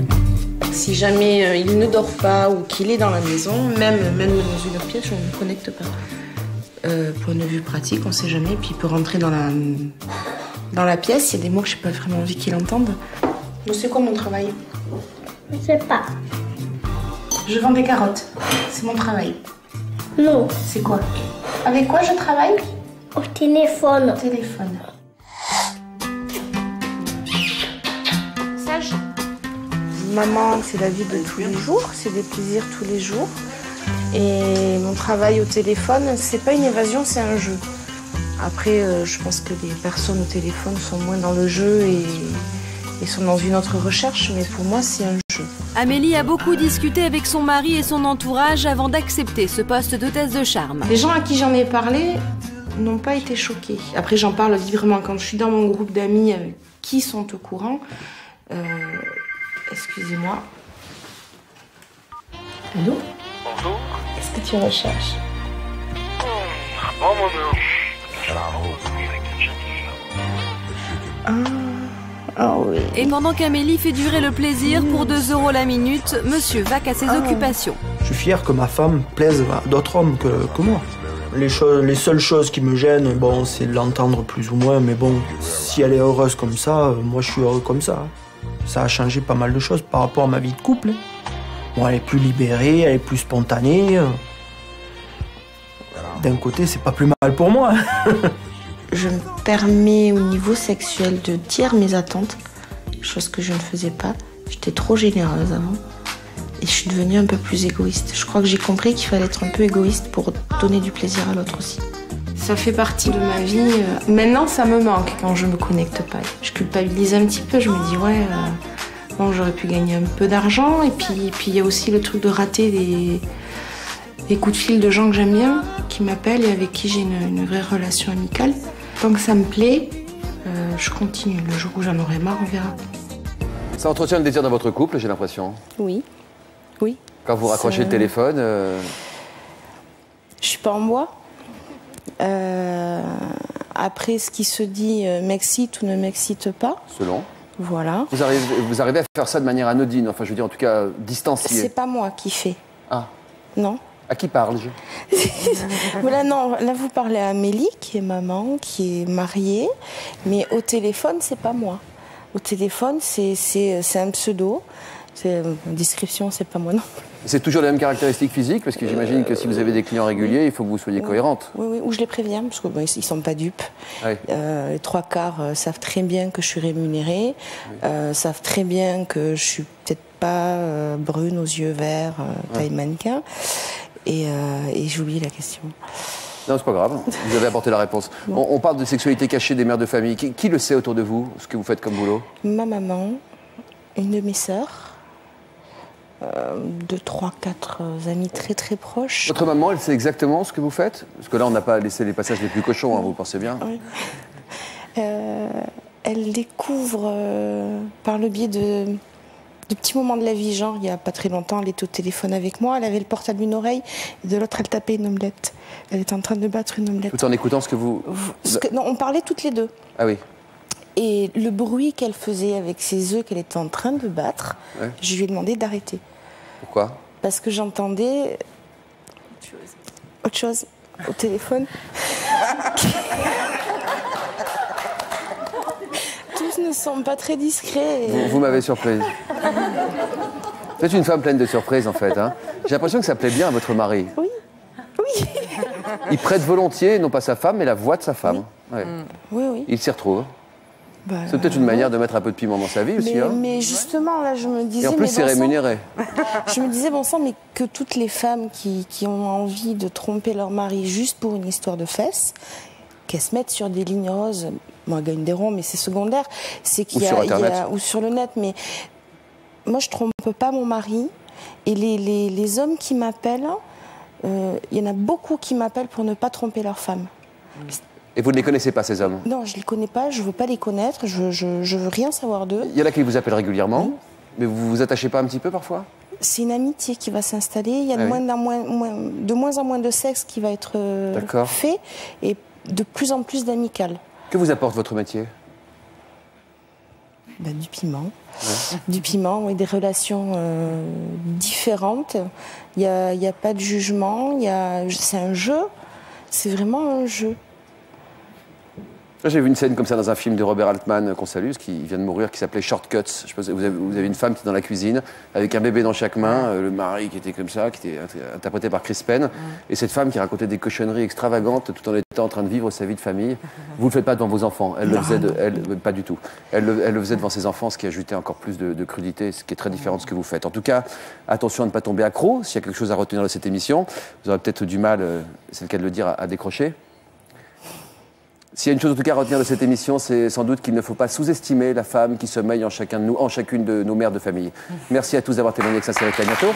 Si jamais il ne dort pas ou qu'il est dans la maison, même dans une autre pièce, je ne me connecte pas. Point de vue pratique, on ne sait jamais. Puis il peut rentrer dans la pièce. Il y a des mots que je n'ai pas vraiment envie qu'il entende. C'est quoi mon travail? Je sais pas. Je vends des carottes. C'est mon travail. Non. C'est quoi? Avec quoi je travaille? Au téléphone. Au téléphone. Sage. Maman, c'est la vie de tous les jours. C'est des plaisirs tous les jours. Et mon travail au téléphone, c'est pas une évasion, c'est un jeu. Après, je pense que les personnes au téléphone sont moins dans le jeu et sont dans une autre recherche, mais pour moi, c'est un jeu. Amélie a beaucoup discuté avec son mari et son entourage avant d'accepter ce poste d'hôtesse de charme. Les gens à qui j'en ai parlé n'ont pas été choqués. Après, j'en parle librement quand je suis dans mon groupe d'amis qui sont au courant. Excusez-moi. Allô? Bonjour. Qu'est-ce que tu recherches? Bon moment. Ah oui. Et pendant qu'Amélie fait durer le plaisir pour 2 € la minute, monsieur vaque à ses occupations. Je suis fier que ma femme plaise à d'autres hommes que moi. Les seules choses qui me gênent, bon, c'est de l'entendre plus ou moins, mais bon, si elle est heureuse comme ça, moi je suis heureux comme ça. Ça a changé pas mal de choses par rapport à ma vie de couple. Bon, elle est plus libérée, elle est plus spontanée. D'un côté, c'est pas plus mal pour moi. Je me permets au niveau sexuel de dire mes attentes, chose que je ne faisais pas. J'étais trop généreuse avant et je suis devenue un peu plus égoïste. Je crois que j'ai compris qu'il fallait être un peu égoïste pour donner du plaisir à l'autre aussi. Ça fait partie de ma vie. Maintenant, ça me manque quand je me connecte pas. Je culpabilise un petit peu, je me dis ouais, bon, j'aurais pu gagner un peu d'argent et puis il y a aussi le truc de rater des coups de fil de gens que j'aime bien, qui m'appellent et avec qui j'ai une vraie relation amicale. Tant que ça me plaît, je continue. Le jour où j'en aurai marre, on verra. Ça entretient le désir dans votre couple, j'ai l'impression. Oui. Oui. Quand vous raccrochez le téléphone... Je suis pas en bois. Après, ce qui se dit m'excite ou ne m'excite pas. Selon. Voilà. Vous arrivez à faire ça de manière anodine, enfin je veux dire en tout cas distanciée. C'est pas moi qui fais. Ah. Non. À qui parle-je? Voilà, non, là vous parlez à Amélie, qui est maman, qui est mariée, mais au téléphone, c'est pas moi. Au téléphone, c'est un pseudo, c'est une description, c'est pas moi non. C'est toujours les mêmes caractéristiques physiques, parce que j'imagine que si vous avez des clients réguliers, il faut que vous soyez cohérente. Oui, ou je les préviens, parce qu'ils ne sont pas dupes. Oui. Les 3/4 savent très bien que je suis rémunérée, savent très bien que je suis peut-être pas brune aux yeux verts, taille mannequin. Et j'ai oublié la question. Non, c'est pas grave. Vous avez apporté la réponse. Bon. On parle de sexualité cachée des mères de famille. Qui le sait autour de vous, ce que vous faites comme boulot? Ma maman, une de mes sœurs, 2, 3, 4 amis très très proches. Votre maman, elle sait exactement ce que vous faites? Parce que là, on n'a pas laissé les passages les plus cochons, hein, vous pensez bien. Oui. Elle découvre par le biais de petits moments de la vie, genre il n'y a pas très longtemps, elle était au téléphone avec moi, elle avait le portable d'une oreille, et de l'autre elle tapait une omelette. Elle était en train de battre une omelette. Tout en écoutant ce que vous... Non, on parlait toutes les deux. Ah oui. Et le bruit qu'elle faisait avec ses œufs qu'elle était en train de battre, je lui ai demandé d'arrêter. Pourquoi? Parce que j'entendais autre chose au téléphone. Tous ne sont pas très discrets. Vous m'avez surprise. Vous êtes une femme pleine de surprises, en fait. Hein. J'ai l'impression que ça plaît bien à votre mari. Oui. Oui. Il prête volontiers, non pas sa femme, mais la voix de sa femme. Oui, ouais. Oui. Il s'y retrouve. C'est peut-être une manière de mettre un peu de piment dans sa vie aussi. Mais justement, là, je me disais... Et en plus, c'est rémunéré. Je me disais, bon sang, mais que toutes les femmes qui ont envie de tromper leur mari juste pour une histoire de fesses, qu'elles se mettent sur des lignes roses. Moi, elles gagnent des ronds, mais c'est secondaire. C'est qu'il ou sur le net, mais moi, je trompe pas mon mari. Et les hommes qui m'appellent, il y en a beaucoup qui m'appellent pour ne pas tromper leur femme. Et vous ne les connaissez pas, ces hommes? Non, je ne les connais pas, je ne veux pas les connaître, je veux rien savoir d'eux. Il y en a qui vous appellent régulièrement, mais vous vous attachez pas un petit peu parfois? C'est une amitié qui va s'installer, il y a de moins en moins de sexe qui va être fait, et de plus en plus d'amical. Que vous apporte votre métier? Du piment. Du piment et des relations différentes. Il n'y a pas de jugement, c'est un jeu, c'est vraiment un jeu. J'ai vu une scène comme ça dans un film de Robert Altman, qu'on salue, qui vient de mourir, qui s'appelait Shortcuts. Je pense que vous avez une femme qui est dans la cuisine, avec un bébé dans chaque main, le mari qui était comme ça, qui était interprété par Chris Penn, et cette femme qui racontait des cochonneries extravagantes tout en étant en train de vivre sa vie de famille. Vous ne le faites pas devant vos enfants, elle le faisait, pas du tout. Elle le faisait devant ses enfants, ce qui ajoutait encore plus de crudité, ce qui est très différent de ce que vous faites. En tout cas, attention à ne pas tomber accro. S'il y a quelque chose à retenir de cette émission, vous aurez peut-être du mal, c'est le cas de le dire, à décrocher. S'il y a une chose en tout cas à retenir de cette émission, c'est sans doute qu'il ne faut pas sous-estimer la femme qui sommeille en chacune de nos mères de famille. Merci à tous d'avoir témoigné avec sincérité. À bientôt.